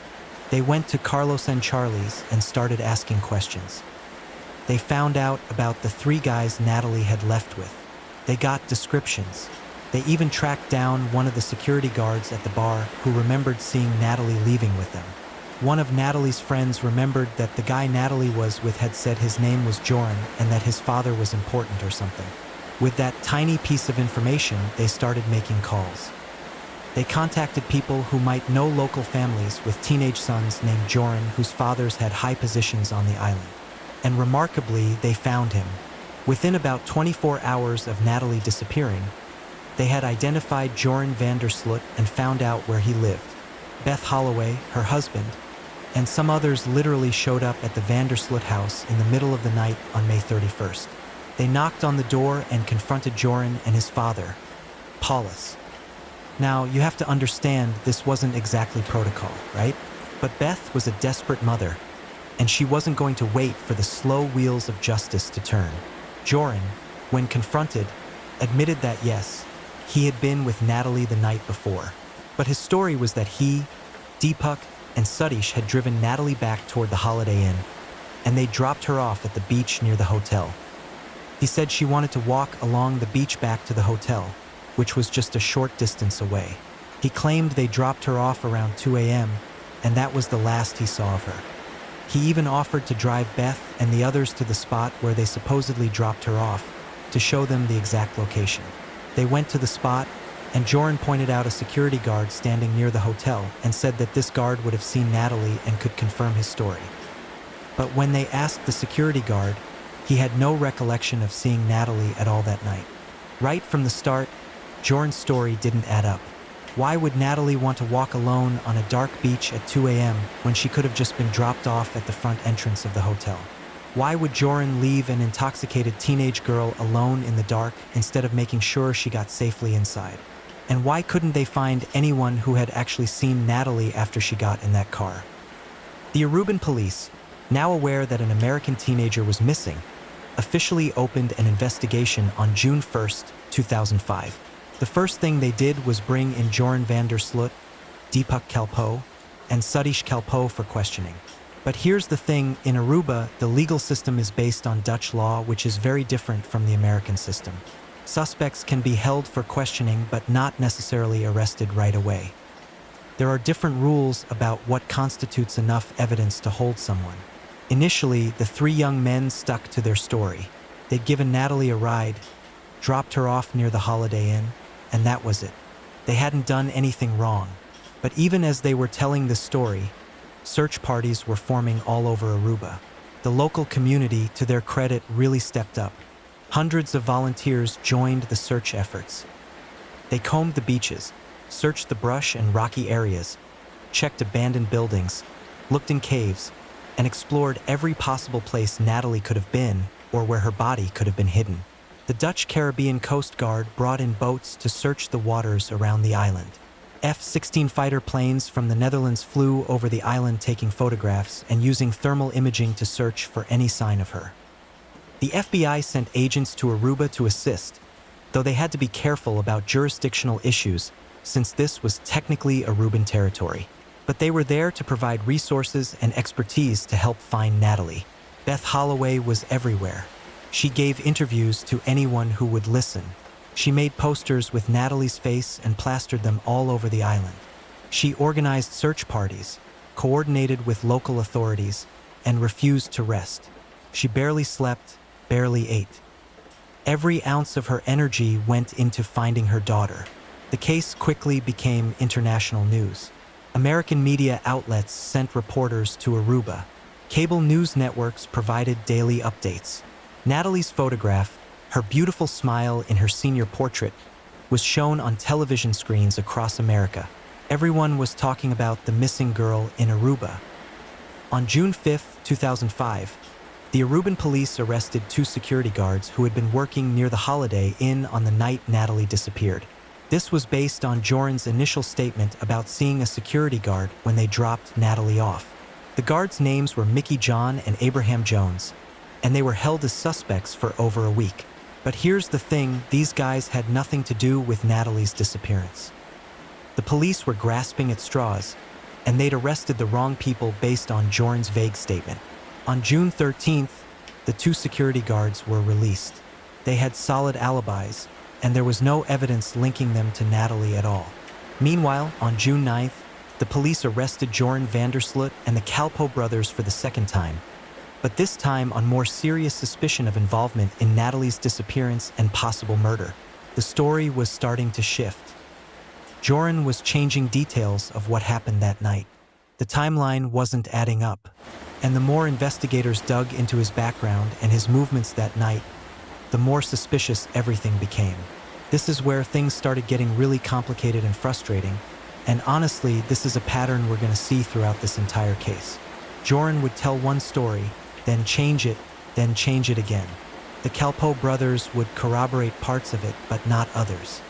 They went to Carlos and Charlie's and started asking questions. They found out about the 3 guys Natalee had left with. They got descriptions. They even tracked down one of the security guards at the bar who remembered seeing Natalee leaving with them. One of Natalee's friends remembered that the guy Natalee was with had said his name was Joran and that his father was important or something. With that tiny piece of information, they started making calls. They contacted people who might know local families with teenage sons named Joran whose fathers had high positions on the island. And remarkably, they found him. Within about 24 hours of Natalee disappearing, they had identified Joran Vandersloot and found out where he lived. Beth Holloway, her husband, and some others literally showed up at the Vandersloot house in the middle of the night on May 31st. They knocked on the door and confronted Joran and his father, Paulus. Now, you have to understand this wasn't exactly protocol, right? But Beth was a desperate mother, and she wasn't going to wait for the slow wheels of justice to turn. Joran, when confronted, admitted that yes, he had been with Natalee the night before. But his story was that he, Deepak, and Satish had driven Natalee back toward the Holiday Inn, and they dropped her off at the beach near the hotel. He said she wanted to walk along the beach back to the hotel, which was just a short distance away. He claimed they dropped her off around 2 a.m., and that was the last he saw of her. He even offered to drive Beth and the others to the spot where they supposedly dropped her off, to show them the exact location. They went to the spot, and Joran pointed out a security guard standing near the hotel and said that this guard would have seen Natalee and could confirm his story. But when they asked the security guard, he had no recollection of seeing Natalee at all that night. Right from the start, Joran's story didn't add up. Why would Natalee want to walk alone on a dark beach at 2 a.m. when she could have just been dropped off at the front entrance of the hotel? Why would Joran leave an intoxicated teenage girl alone in the dark instead of making sure she got safely inside? And why couldn't they find anyone who had actually seen Natalee after she got in that car? The Aruban police, now aware that an American teenager was missing, officially opened an investigation on June 1st, 2005. The first thing they did was bring in Joran Vandersloot, Deepak Kalpoe, and Satish Kalpoe for questioning. But here's the thing, in Aruba, the legal system is based on Dutch law, which is very different from the American system. Suspects can be held for questioning but not necessarily arrested right away. There are different rules about what constitutes enough evidence to hold someone. Initially, the 3 young men stuck to their story. They'd given Natalee a ride, dropped her off near the Holiday Inn, and that was it. They hadn't done anything wrong. But even as they were telling this story, search parties were forming all over Aruba. The local community, to their credit, really stepped up. Hundreds of volunteers joined the search efforts. They combed the beaches, searched the brush and rocky areas, checked abandoned buildings, looked in caves, and explored every possible place Natalee could have been or where her body could have been hidden. The Dutch Caribbean Coast Guard brought in boats to search the waters around the island. F-16 fighter planes from the Netherlands flew over the island taking photographs and using thermal imaging to search for any sign of her. The FBI sent agents to Aruba to assist, though they had to be careful about jurisdictional issues since this was technically Aruban territory. But they were there to provide resources and expertise to help find Natalee. Beth Holloway was everywhere. She gave interviews to anyone who would listen. She made posters with Natalee's face and plastered them all over the island. She organized search parties, coordinated with local authorities, and refused to rest. She barely slept, barely ate. Every ounce of her energy went into finding her daughter. The case quickly became international news. American media outlets sent reporters to Aruba. Cable news networks provided daily updates. Natalee's photograph, her beautiful smile in her senior portrait, was shown on television screens across America. Everyone was talking about the missing girl in Aruba. On June 5, 2005, the Aruban police arrested 2 security guards who had been working near the Holiday Inn on the night Natalee disappeared. This was based on Joran's initial statement about seeing a security guard when they dropped Natalee off. The guards' names were Mickey John and Abraham Jones, and they were held as suspects for over a week. But here's the thing, these guys had nothing to do with Natalee's disappearance. The police were grasping at straws, and they'd arrested the wrong people based on Joran's vague statement. On June 13th, the 2 security guards were released. They had solid alibis, and there was no evidence linking them to Natalee at all. Meanwhile, on June 9th, the police arrested Joran Vandersloot and the Kalpoe brothers for the second time, but this time on more serious suspicion of involvement in Natalee's disappearance and possible murder. The story was starting to shift. Joran was changing details of what happened that night. The timeline wasn't adding up, and the more investigators dug into his background and his movements that night, the more suspicious everything became. This is where things started getting really complicated and frustrating, and honestly, this is a pattern we're going to see throughout this entire case. Joran would tell one story, then change it again. The Kalpoe brothers would corroborate parts of it, but not others.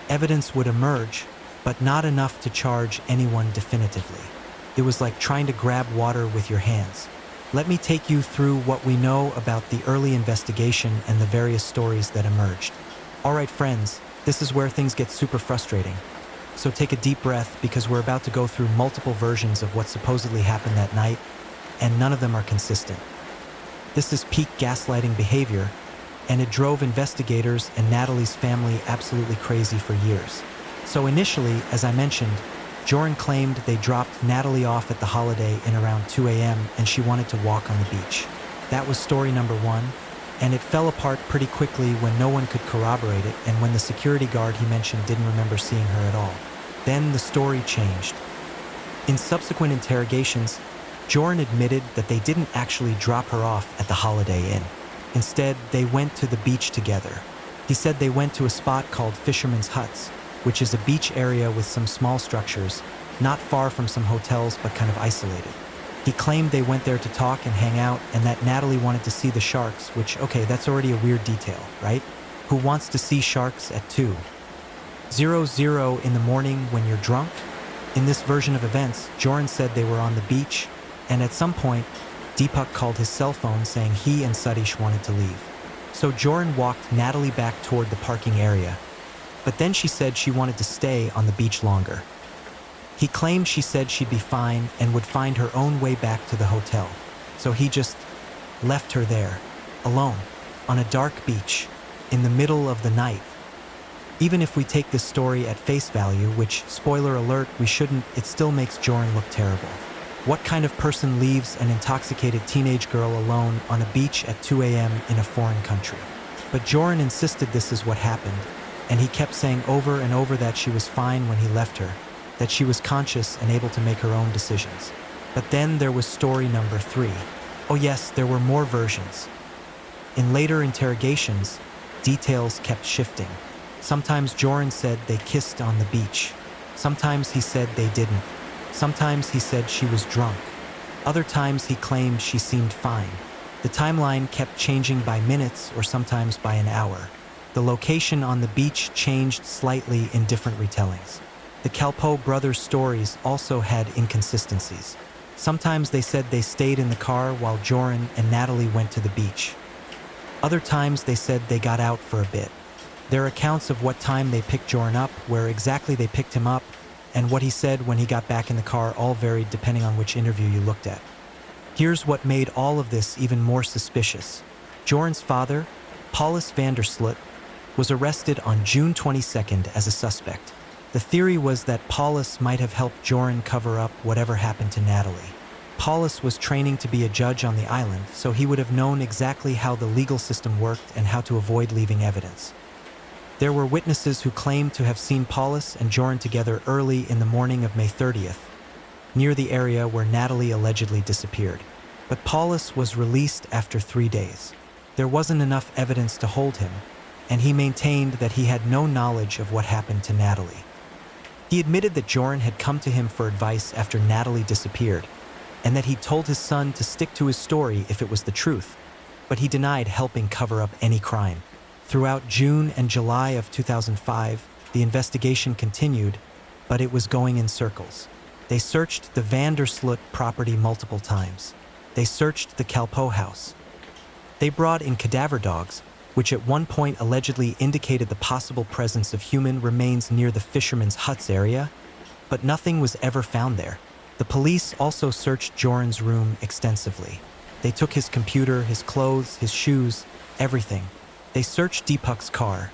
Evidence would emerge, but not enough to charge anyone definitively. It was like trying to grab water with your hands. Let me take you through what we know about the early investigation and the various stories that emerged. All right, friends, this is where things get super frustrating. So take a deep breath because we're about to go through multiple versions of what supposedly happened that night, and none of them are consistent. This is peak gaslighting behavior, and it drove investigators and Natalee's family absolutely crazy for years. So initially, as I mentioned, Joran claimed they dropped Natalee off at the Holiday Inn around 2 a.m. and she wanted to walk on the beach. That was story number 1, and it fell apart pretty quickly when no one could corroborate it and when the security guard he mentioned didn't remember seeing her at all. Then the story changed. In subsequent interrogations, Joran admitted that they didn't actually drop her off at the Holiday Inn. Instead, they went to the beach together. He said they went to a spot called Fisherman's Huts, which is a beach area with some small structures, not far from some hotels but kind of isolated. He claimed they went there to talk and hang out and that Natalee wanted to see the sharks, which, okay, that's already a weird detail, right? Who wants to see sharks at 2:00 in the morning when you're drunk? In this version of events, Joran said they were on the beach, and at some point, Deepak called his cell phone saying he and Satish wanted to leave. So Joran walked Natalee back toward the parking area, but then she said she wanted to stay on the beach longer. He claimed she said she'd be fine and would find her own way back to the hotel, so he just left her there, alone, on a dark beach, in the middle of the night. Even if we take this story at face value, which, spoiler alert, we shouldn't, it still makes Joran look terrible. What kind of person leaves an intoxicated teenage girl alone on a beach at 2 a.m. in a foreign country? But Joran insisted this is what happened, and he kept saying over and over that she was fine when he left her, that she was conscious and able to make her own decisions. But then there was story number 3. Oh yes, there were more versions. In later interrogations, details kept shifting. Sometimes Joran said they kissed on the beach. Sometimes he said they didn't. Sometimes he said she was drunk. Other times he claimed she seemed fine. The timeline kept changing by minutes or sometimes by an hour. The location on the beach changed slightly in different retellings. The Kalpoe brothers' stories also had inconsistencies. Sometimes they said they stayed in the car while Joran and Natalee went to the beach. Other times they said they got out for a bit. Their accounts of what time they picked Joran up, where exactly they picked him up, and what he said when he got back in the car all varied depending on which interview you looked at. Here's what made all of this even more suspicious. Joran's father, Paulus Vandersloot, was arrested on June 22nd as a suspect. The theory was that Paulus might have helped Joran cover up whatever happened to Natalee. Paulus was training to be a judge on the island, so he would have known exactly how the legal system worked and how to avoid leaving evidence. There were witnesses who claimed to have seen Paulus and Joran together early in the morning of May 30th, near the area where Natalee allegedly disappeared. But Paulus was released after 3 days. There wasn't enough evidence to hold him, and he maintained that he had no knowledge of what happened to Natalee. He admitted that Joran had come to him for advice after Natalee disappeared, and that he told his son to stick to his story if it was the truth, but he denied helping cover up any crime. Throughout June and July of 2005, the investigation continued, but it was going in circles. They searched the Van der Sloot property multiple times. They searched the Kalpoe house. They brought in cadaver dogs, which at one point allegedly indicated the possible presence of human remains near the fishermen's huts area, but nothing was ever found there. The police also searched Joran's room extensively. They took his computer, his clothes, his shoes, everything. They searched Deepak's car,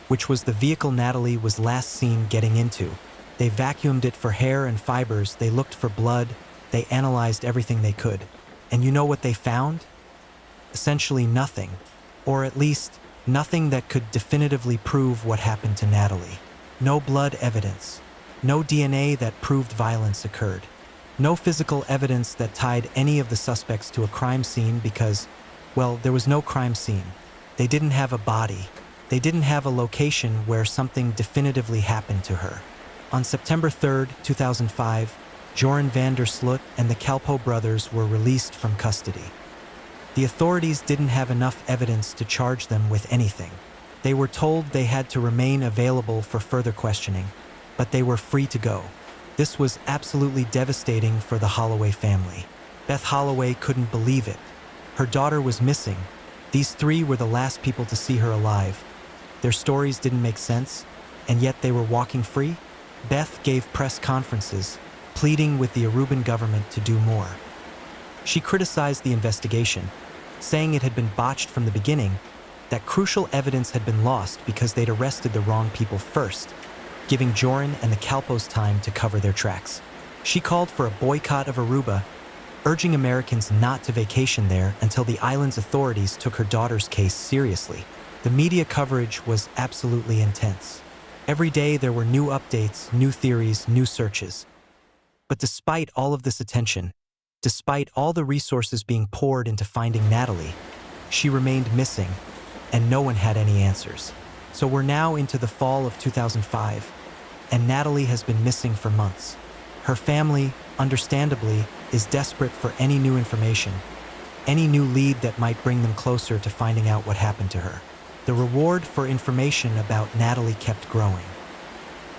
which was the vehicle Natalee was last seen getting into. They vacuumed it for hair and fibers, they looked for blood, they analyzed everything they could. And you know what they found? Essentially nothing, or at least nothing that could definitively prove what happened to Natalee. No blood evidence, no DNA that proved violence occurred, no physical evidence that tied any of the suspects to a crime scene because, well, there was no crime scene. They didn't have a body. They didn't have a location where something definitively happened to her. On September 3rd, 2005, Joran van der Sloot and the Kalpoe brothers were released from custody. The authorities didn't have enough evidence to charge them with anything. They were told they had to remain available for further questioning, but they were free to go. This was absolutely devastating for the Holloway family. Beth Holloway couldn't believe it. Her daughter was missing. These three were the last people to see her alive. Their stories didn't make sense, and yet they were walking free. Beth gave press conferences, pleading with the Aruban government to do more. She criticized the investigation, saying it had been botched from the beginning, that crucial evidence had been lost because they'd arrested the wrong people first, giving Joran and the Kalpoes time to cover their tracks. She called for a boycott of Aruba, urging Americans not to vacation there until the island's authorities took her daughter's case seriously. The media coverage was absolutely intense. Every day there were new updates, new theories, new searches. But despite all of this attention, despite all the resources being poured into finding Natalee, she remained missing, and no one had any answers. So we're now into the fall of 2005, and Natalee has been missing for months. Her family, understandably, is desperate for any new information, any new lead that might bring them closer to finding out what happened to her. The reward for information about Natalee kept growing.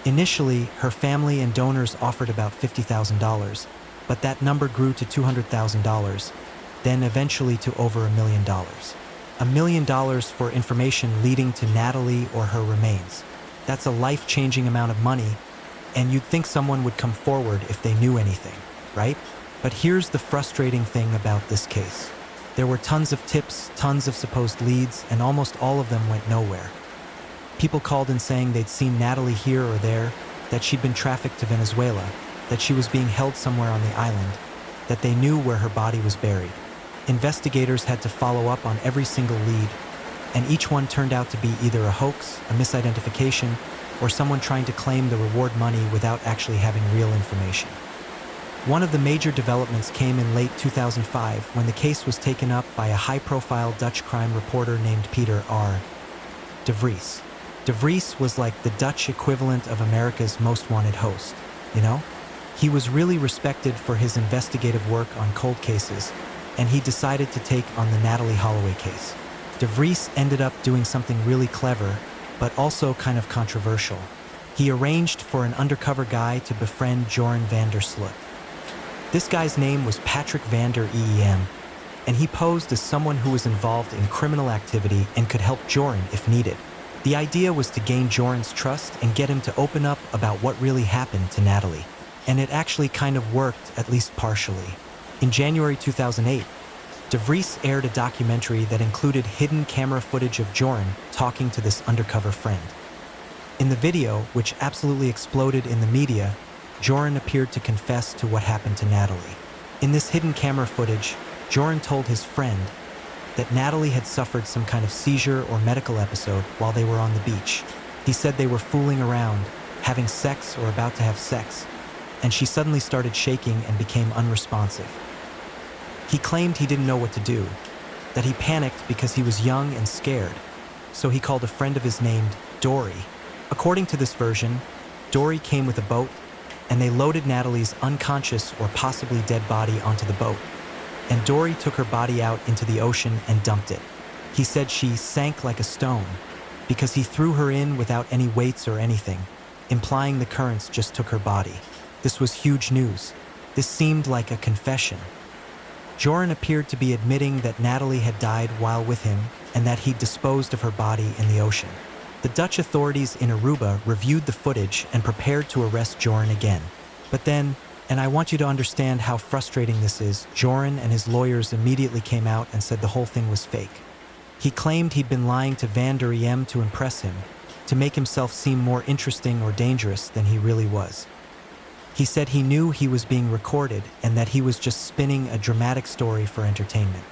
Initially, her family and donors offered about $50,000, but that number grew to $200,000, then eventually to over $1 million. $1 million for information leading to Natalee or her remains. That's a life-changing amount of money, and you'd think someone would come forward if they knew anything, right? But here's the frustrating thing about this case. There were tons of tips, tons of supposed leads, and almost all of them went nowhere. People called in saying they'd seen Natalee here or there, that she'd been trafficked to Venezuela, that she was being held somewhere on the island, that they knew where her body was buried. Investigators had to follow up on every single lead, and each one turned out to be either a hoax, a misidentification, or someone trying to claim the reward money without actually having real information. One of the major developments came in late 2005 when the case was taken up by a high-profile Dutch crime reporter named Peter R. de Vries. De Vries was like the Dutch equivalent of America's most wanted host, you know? He was really respected for his investigative work on cold cases, and he decided to take on the Natalee Holloway case. De Vries ended up doing something really clever, but also kind of controversial. He arranged for an undercover guy to befriend Joran van der Sloot. This guy's name was Patrick van der Eem, and he posed as someone who was involved in criminal activity and could help Joran if needed. The idea was to gain Joran's trust and get him to open up about what really happened to Natalee. And it actually kind of worked, at least partially. In January 2008, de Vries aired a documentary that included hidden camera footage of Joran talking to this undercover friend. In the video, which absolutely exploded in the media, Joran appeared to confess to what happened to Natalee. In this hidden camera footage, Joran told his friend that Natalee had suffered some kind of seizure or medical episode while they were on the beach. He said they were fooling around, having sex or about to have sex, and she suddenly started shaking and became unresponsive. He claimed he didn't know what to do, that he panicked because he was young and scared, so he called a friend of his named Dory. According to this version, Dory came with a boat, and they loaded Natalee's unconscious or possibly dead body onto the boat, and Dory took her body out into the ocean and dumped it. He said she sank like a stone because he threw her in without any weights or anything, implying the currents just took her body. This was huge news. This seemed like a confession. Joran appeared to be admitting that Natalee had died while with him and that he'd disposed of her body in the ocean. The Dutch authorities in Aruba reviewed the footage and prepared to arrest Joran again. But then, and I want you to understand how frustrating this is, Joran and his lawyers immediately came out and said the whole thing was fake. He claimed he'd been lying to Van der Em to impress him, to make himself seem more interesting or dangerous than he really was. He said he knew he was being recorded and that he was just spinning a dramatic story for entertainment.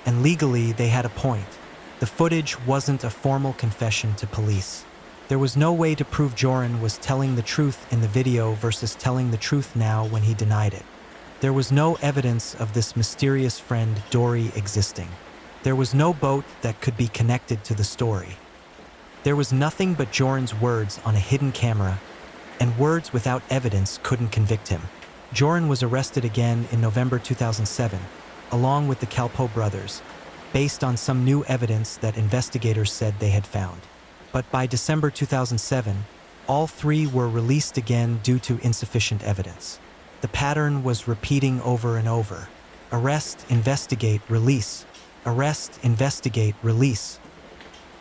And legally, they had a point. The footage wasn't a formal confession to police. There was no way to prove Joran was telling the truth in the video versus telling the truth now when he denied it. There was no evidence of this mysterious friend Dory existing. There was no boat that could be connected to the story. There was nothing but Joran's words on a hidden camera, and words without evidence couldn't convict him. Joran was arrested again in November 2007, along with the Kalpoe brothers, based on some new evidence that investigators said they had found. But by December 2007, all three were released again due to insufficient evidence. The pattern was repeating over and over. Arrest, investigate, release. Arrest, investigate, release.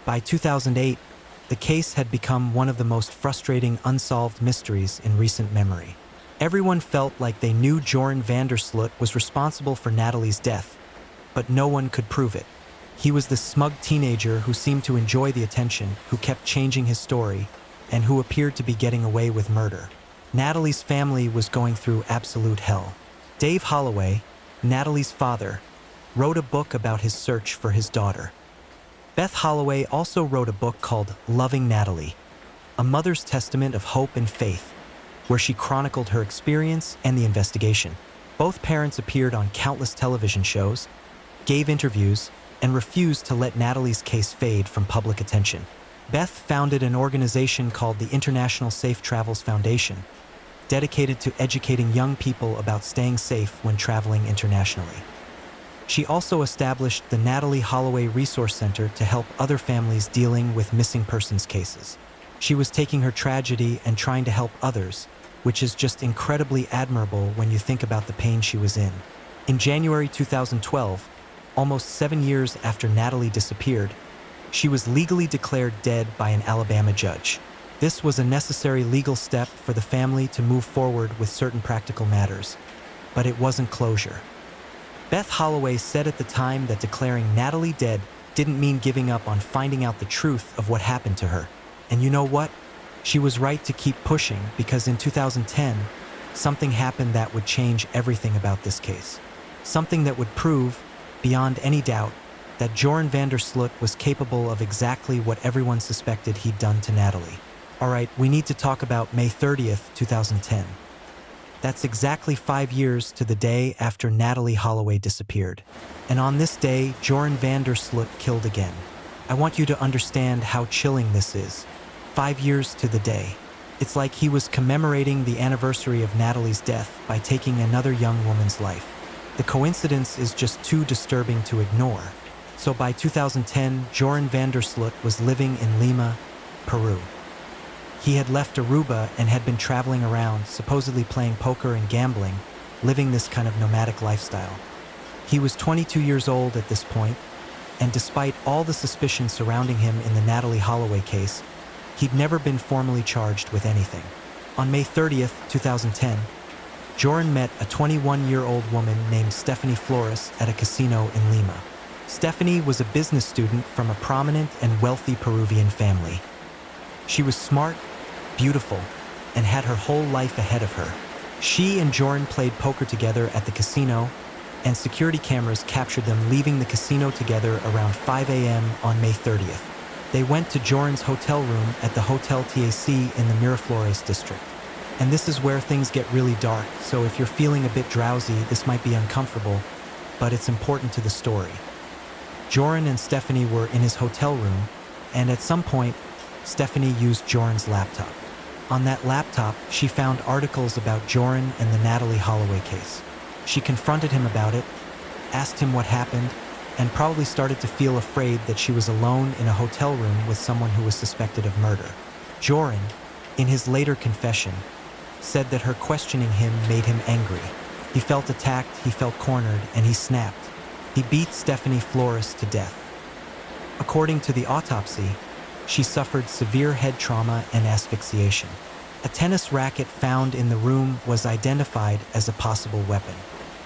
By 2008, the case had become one of the most frustrating unsolved mysteries in recent memory. Everyone felt like they knew Joran van der Sloot was responsible for Natalee's death, but no one could prove it. He was the smug teenager who seemed to enjoy the attention, who kept changing his story, and who appeared to be getting away with murder. Natalee's family was going through absolute hell. Dave Holloway, Natalee's father, wrote a book about his search for his daughter. Beth Holloway also wrote a book called Loving Natalee, a mother's testament of hope and faith, where she chronicled her experience and the investigation. Both parents appeared on countless television shows, gave interviews, and refused to let Natalee's case fade from public attention. Beth founded an organization called the International Safe Travels Foundation, dedicated to educating young people about staying safe when traveling internationally. She also established the Natalee Holloway Resource Center to help other families dealing with missing persons cases. She was taking her tragedy and trying to help others, which is just incredibly admirable when you think about the pain she was in. In January 2012, almost 7 years after Natalee disappeared, she was legally declared dead by an Alabama judge. This was a necessary legal step for the family to move forward with certain practical matters, but it wasn't closure. Beth Holloway said at the time that declaring Natalee dead didn't mean giving up on finding out the truth of what happened to her. And you know what? She was right to keep pushing because in 2010, something happened that would change everything about this case. Something that would prove, beyond any doubt, that Joran van der Sloot was capable of exactly what everyone suspected he'd done to Natalee. All right, we need to talk about May 30th, 2010. That's exactly 5 years to the day after Natalee Holloway disappeared. And on this day, Joran van der Sloot killed again. I want you to understand how chilling this is. 5 years to the day. It's like he was commemorating the anniversary of Natalee's death by taking another young woman's life. The coincidence is just too disturbing to ignore. So by 2010, Joran van der Sloot was living in Lima, Peru. He had left Aruba and had been traveling around, supposedly playing poker and gambling, living this kind of nomadic lifestyle. He was 22 years old at this point, and despite all the suspicion surrounding him in the Natalee Holloway case, he'd never been formally charged with anything. On May 30th, 2010, Joran met a 21-year-old woman named Stephanie Flores at a casino in Lima. Stephanie was a business student from a prominent and wealthy Peruvian family. She was smart, beautiful, and had her whole life ahead of her. She and Joran played poker together at the casino, and security cameras captured them leaving the casino together around 5 a.m. on May 30th. They went to Joran's hotel room at the Hotel TAC in the Miraflores district. And this is where things get really dark, so if you're feeling a bit drowsy, this might be uncomfortable, but it's important to the story. Joran and Stephanie were in his hotel room, and at some point, Stephanie used Joran's laptop. On that laptop, she found articles about Joran and the Natalee Holloway case. She confronted him about it, asked him what happened, and probably started to feel afraid that she was alone in a hotel room with someone who was suspected of murder. Joran, in his later confession, said that her questioning him made him angry. He felt attacked, he felt cornered, and he snapped. He beat Stephanie Flores to death. According to the autopsy, she suffered severe head trauma and asphyxiation. A tennis racket found in the room was identified as a possible weapon.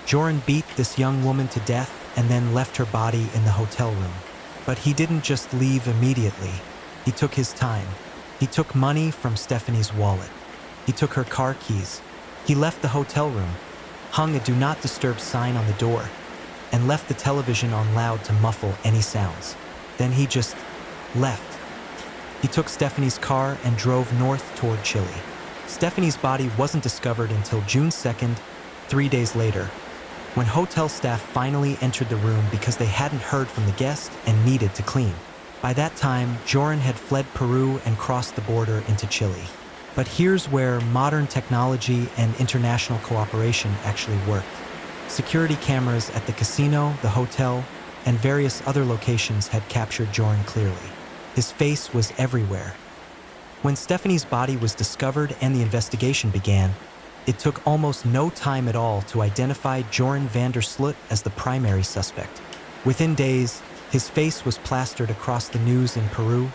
Joran beat this young woman to death and then left her body in the hotel room. But he didn't just leave immediately. He took his time. He took money from Stephanie's wallet. He took her car keys. He left the hotel room, hung a do not disturb sign on the door, and left the television on loud to muffle any sounds. Then he just left. He took Stephanie's car and drove north toward Chile. Stephanie's body wasn't discovered until June 2nd, 3 days later, when hotel staff finally entered the room because they hadn't heard from the guest and needed to clean. By that time, Joran had fled Peru and crossed the border into Chile. But here's where modern technology and international cooperation actually worked. Security cameras at the casino, the hotel, and various other locations had captured Joran clearly. His face was everywhere. When Stephanie's body was discovered and the investigation began, it took almost no time at all to identify Joran van der Sloot as the primary suspect. Within days, his face was plastered across the news in Peru,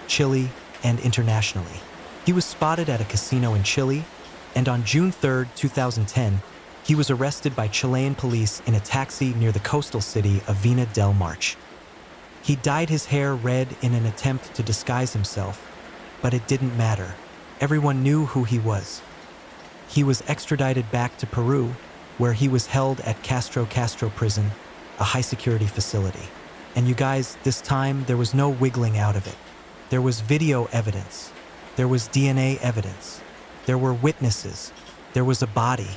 Chile, and internationally. He was spotted at a casino in Chile, and on June 3, 2010, he was arrested by Chilean police in a taxi near the coastal city of Vina del Mar. He dyed his hair red in an attempt to disguise himself, but it didn't matter. Everyone knew who he was. He was extradited back to Peru, where he was held at Castro prison, a high-security facility. And you guys, this time there was no wiggling out of it. There was video evidence. There was DNA evidence. There were witnesses. There was a body.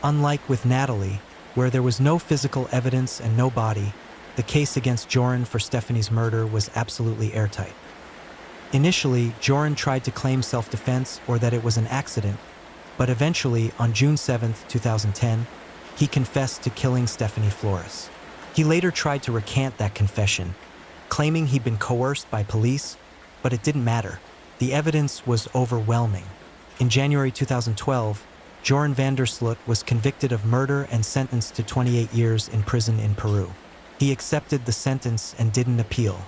Unlike with Natalee, where there was no physical evidence and no body, the case against Joran for Stephanie's murder was absolutely airtight. Initially, Joran tried to claim self-defense or that it was an accident, but eventually, on June 7, 2010, he confessed to killing Stephanie Flores. He later tried to recant that confession, claiming he'd been coerced by police, but it didn't matter. The evidence was overwhelming. In January 2012, Joran van der Sloot was convicted of murder and sentenced to 28 years in prison in Peru. He accepted the sentence and didn't appeal.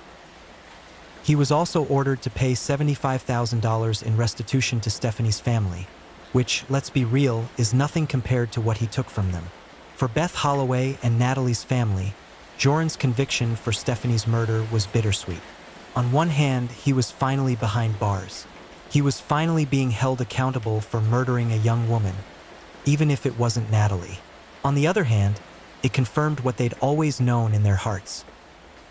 He was also ordered to pay $75,000 in restitution to Stephanie's family, which, let's be real, is nothing compared to what he took from them. For Beth Holloway and Natalee's family, Joran's conviction for Stephanie's murder was bittersweet. On one hand, he was finally behind bars. He was finally being held accountable for murdering a young woman, even if it wasn't Natalee. On the other hand, it confirmed what they'd always known in their hearts.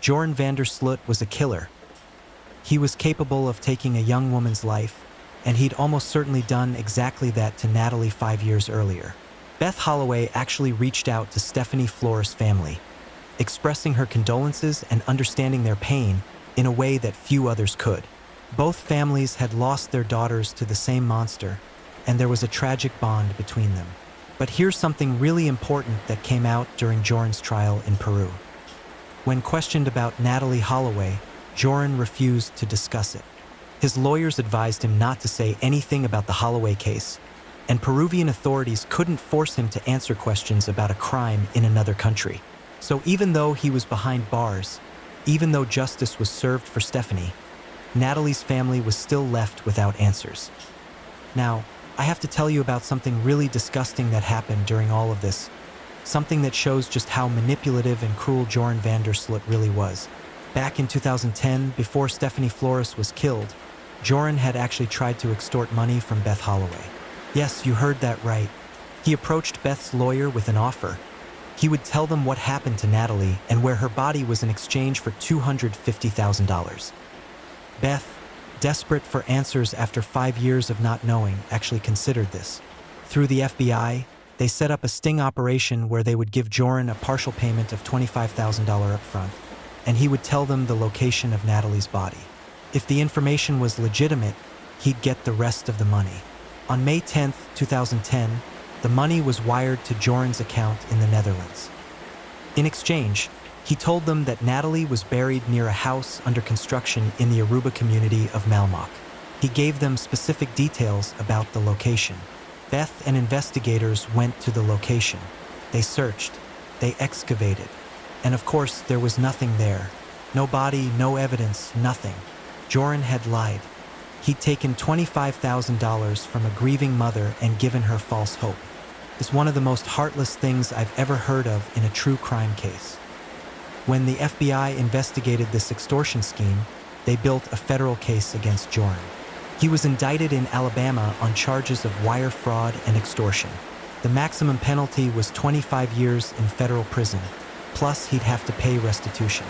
Joran van der Sloot was a killer. He was capable of taking a young woman's life, and he'd almost certainly done exactly that to Natalee 5 years earlier. Beth Holloway actually reached out to Stephanie Flores' family, expressing her condolences and understanding their pain in a way that few others could. Both families had lost their daughters to the same monster, and there was a tragic bond between them. But here's something really important that came out during Joran's trial in Peru. When questioned about Natalee Holloway, Joran refused to discuss it. His lawyers advised him not to say anything about the Holloway case, and Peruvian authorities couldn't force him to answer questions about a crime in another country. So even though he was behind bars, even though justice was served for Stephanie, Natalee's family was still left without answers. Now, I have to tell you about something really disgusting that happened during all of this, something that shows just how manipulative and cruel Joran van der Sloot really was. Back in 2010, before Stephanie Flores was killed, Joran had actually tried to extort money from Beth Holloway. Yes, you heard that right. He approached Beth's lawyer with an offer. He would tell them what happened to Natalee and where her body was in exchange for $250,000. Beth, desperate for answers after 5 years of not knowing, actually considered this. Through the FBI, they set up a sting operation where they would give Joran a partial payment of $25,000 up front, and he would tell them the location of Natalee's body. If the information was legitimate, he'd get the rest of the money. On May 10, 2010, the money was wired to Joran's account in the Netherlands. In exchange, he told them that Natalee was buried near a house under construction in the Aruba community of Malmok. He gave them specific details about the location. Beth and investigators went to the location. They searched, they excavated, and of course there was nothing there. No body, no evidence, nothing. Joran had lied. He'd taken $25,000 from a grieving mother and given her false hope. It's one of the most heartless things I've ever heard of in a true crime case. When the FBI investigated this extortion scheme, they built a federal case against Joran. He was indicted in Alabama on charges of wire fraud and extortion. The maximum penalty was 25 years in federal prison, plus he'd have to pay restitution.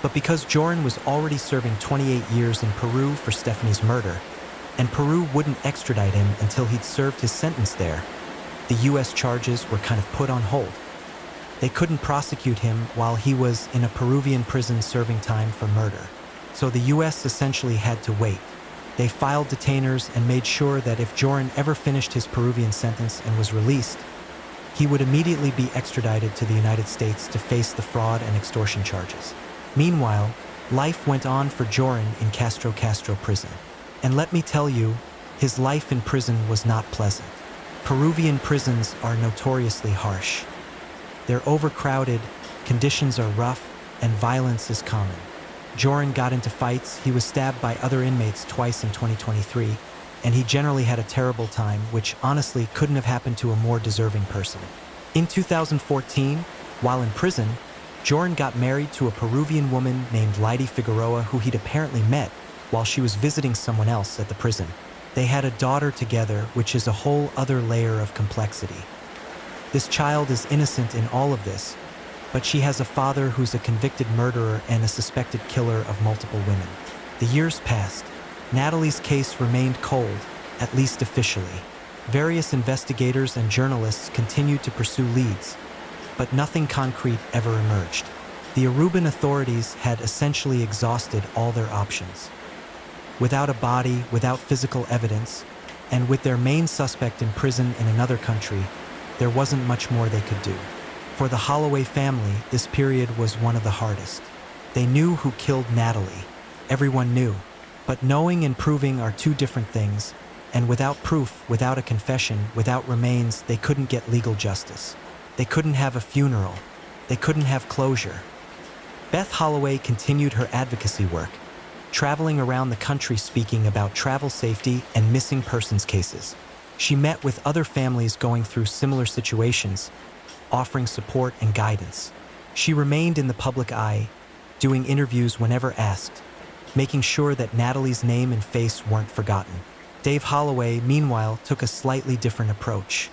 But because Joran was already serving 28 years in Peru for Stephanie's murder, and Peru wouldn't extradite him until he'd served his sentence there, the U.S. charges were kind of put on hold. They couldn't prosecute him while he was in a Peruvian prison serving time for murder. So the U.S. essentially had to wait. They filed detainers and made sure that if Joran ever finished his Peruvian sentence and was released, he would immediately be extradited to the United States to face the fraud and extortion charges. Meanwhile, life went on for Joran in Castro prison. And let me tell you, his life in prison was not pleasant. Peruvian prisons are notoriously harsh. They're overcrowded, conditions are rough, and violence is common. Joran got into fights, he was stabbed by other inmates twice in 2023, and he generally had a terrible time, which honestly couldn't have happened to a more deserving person. In 2014, while in prison, Joran got married to a Peruvian woman named Lydie Figueroa who he'd apparently met while she was visiting someone else at the prison. They had a daughter together, which is a whole other layer of complexity. This child is innocent in all of this, but she has a father who's a convicted murderer and a suspected killer of multiple women. The years passed. Natalee's case remained cold, at least officially. Various investigators and journalists continued to pursue leads, but nothing concrete ever emerged. The Aruban authorities had essentially exhausted all their options. Without a body, without physical evidence, and with their main suspect in prison in another country, there wasn't much more they could do. For the Holloway family, this period was one of the hardest. They knew who killed Natalee. Everyone knew. But knowing and proving are two different things, and without proof, without a confession, without remains, they couldn't get legal justice. They couldn't have a funeral. They couldn't have closure. Beth Holloway continued her advocacy work, traveling around the country speaking about travel safety and missing persons cases. She met with other families going through similar situations, offering support and guidance. She remained in the public eye, doing interviews whenever asked, making sure that Natalee's name and face weren't forgotten. Dave Holloway, meanwhile, took a slightly different approach.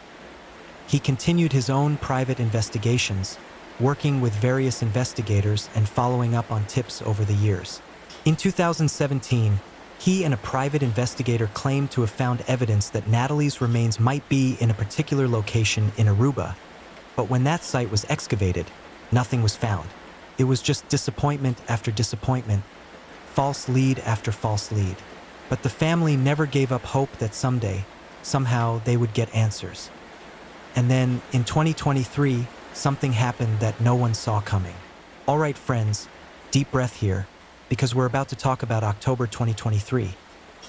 He continued his own private investigations, working with various investigators and following up on tips over the years. In 2017, he and a private investigator claimed to have found evidence that Natalee's remains might be in a particular location in Aruba, but when that site was excavated, nothing was found. It was just disappointment after disappointment, false lead after false lead. But the family never gave up hope that someday, somehow, they would get answers. And then, in 2023, something happened that no one saw coming. All right, friends, deep breath here, because we're about to talk about October 2023,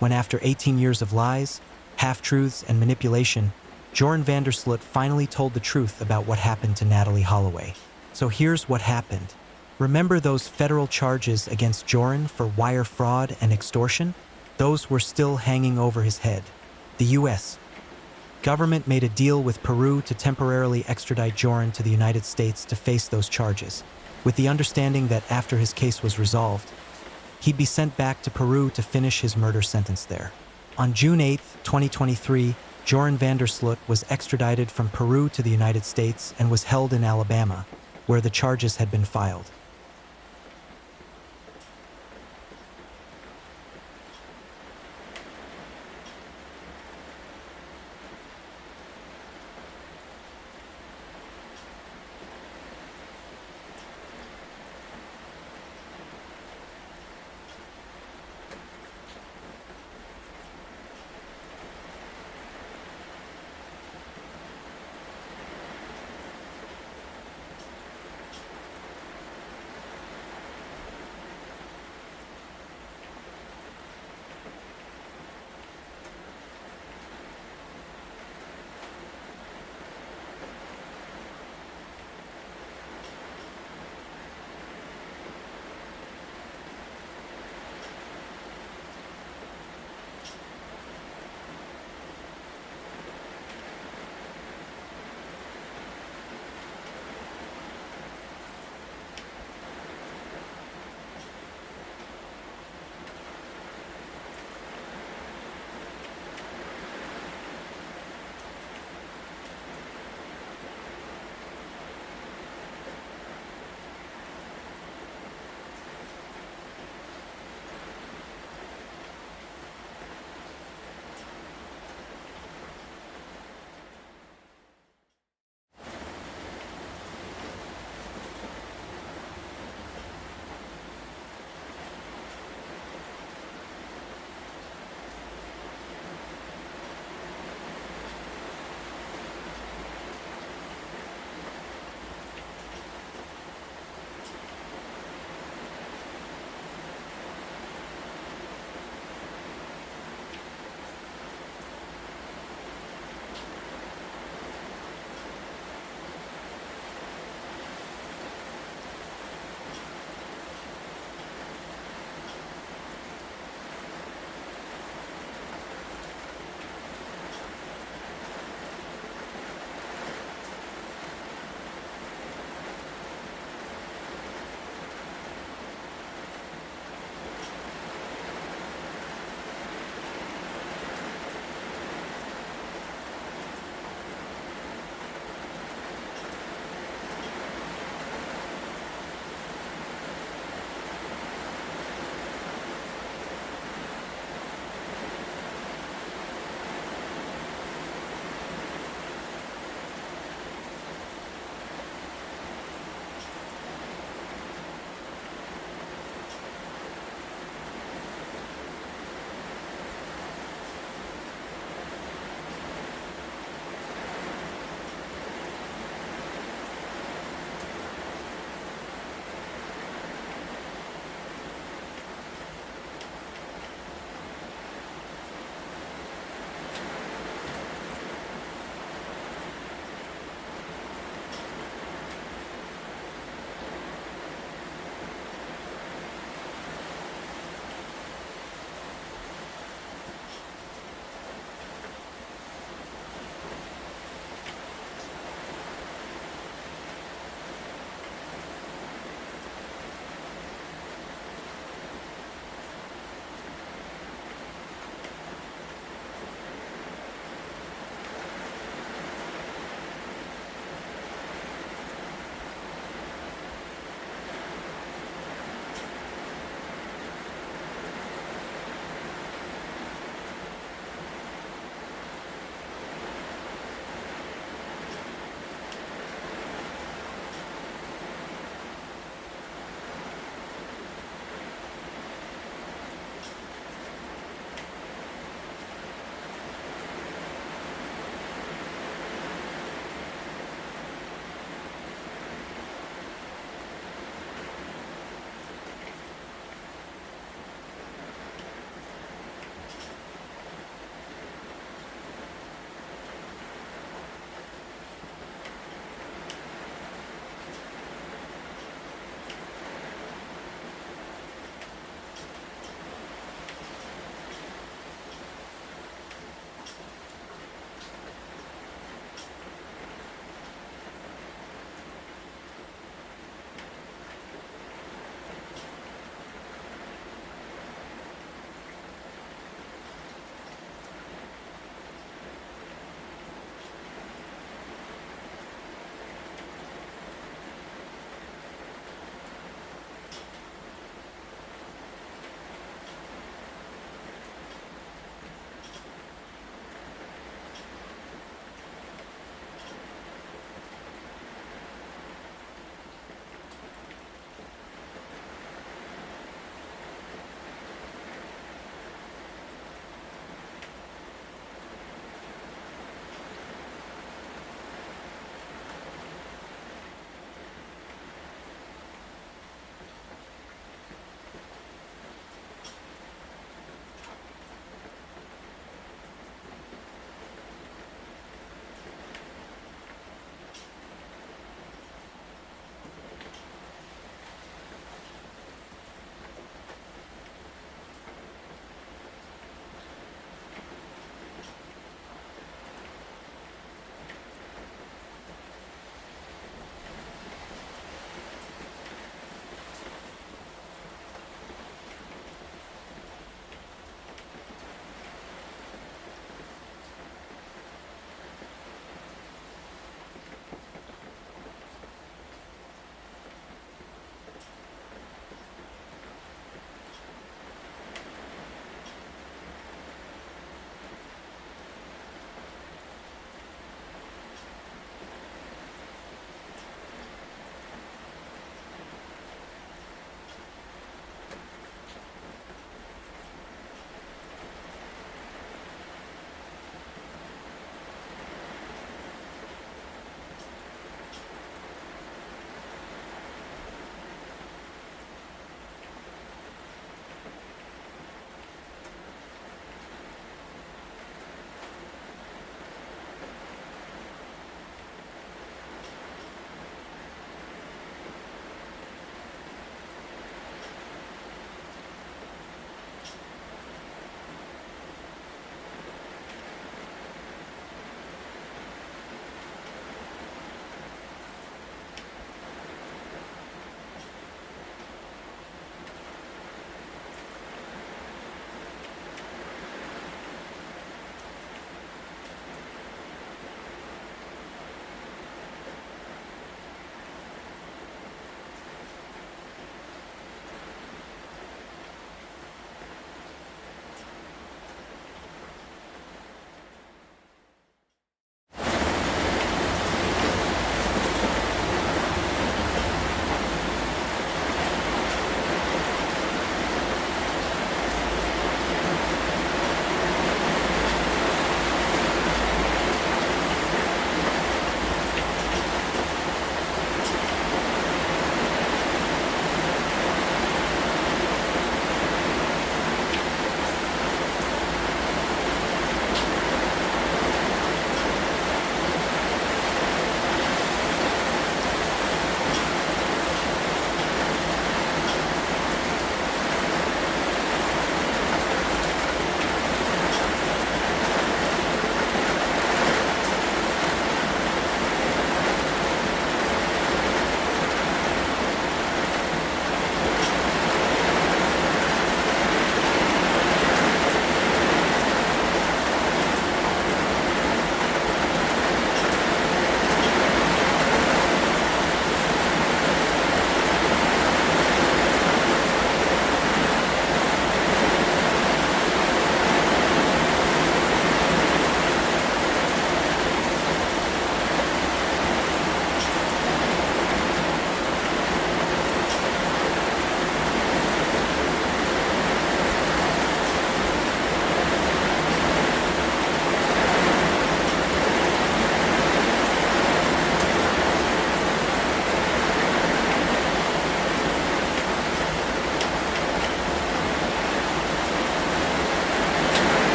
when after 18 years of lies, half-truths, and manipulation, Joran van der Sloot finally told the truth about what happened to Natalee Holloway. So here's what happened. Remember those federal charges against Joran for wire fraud and extortion? Those were still hanging over his head. The U.S. government made a deal with Peru to temporarily extradite Joran to the United States to face those charges, with the understanding that after his case was resolved, he'd be sent back to Peru to finish his murder sentence there. On June 8, 2023, Joran van der Sloot was extradited from Peru to the United States and was held in Alabama, where the charges had been filed.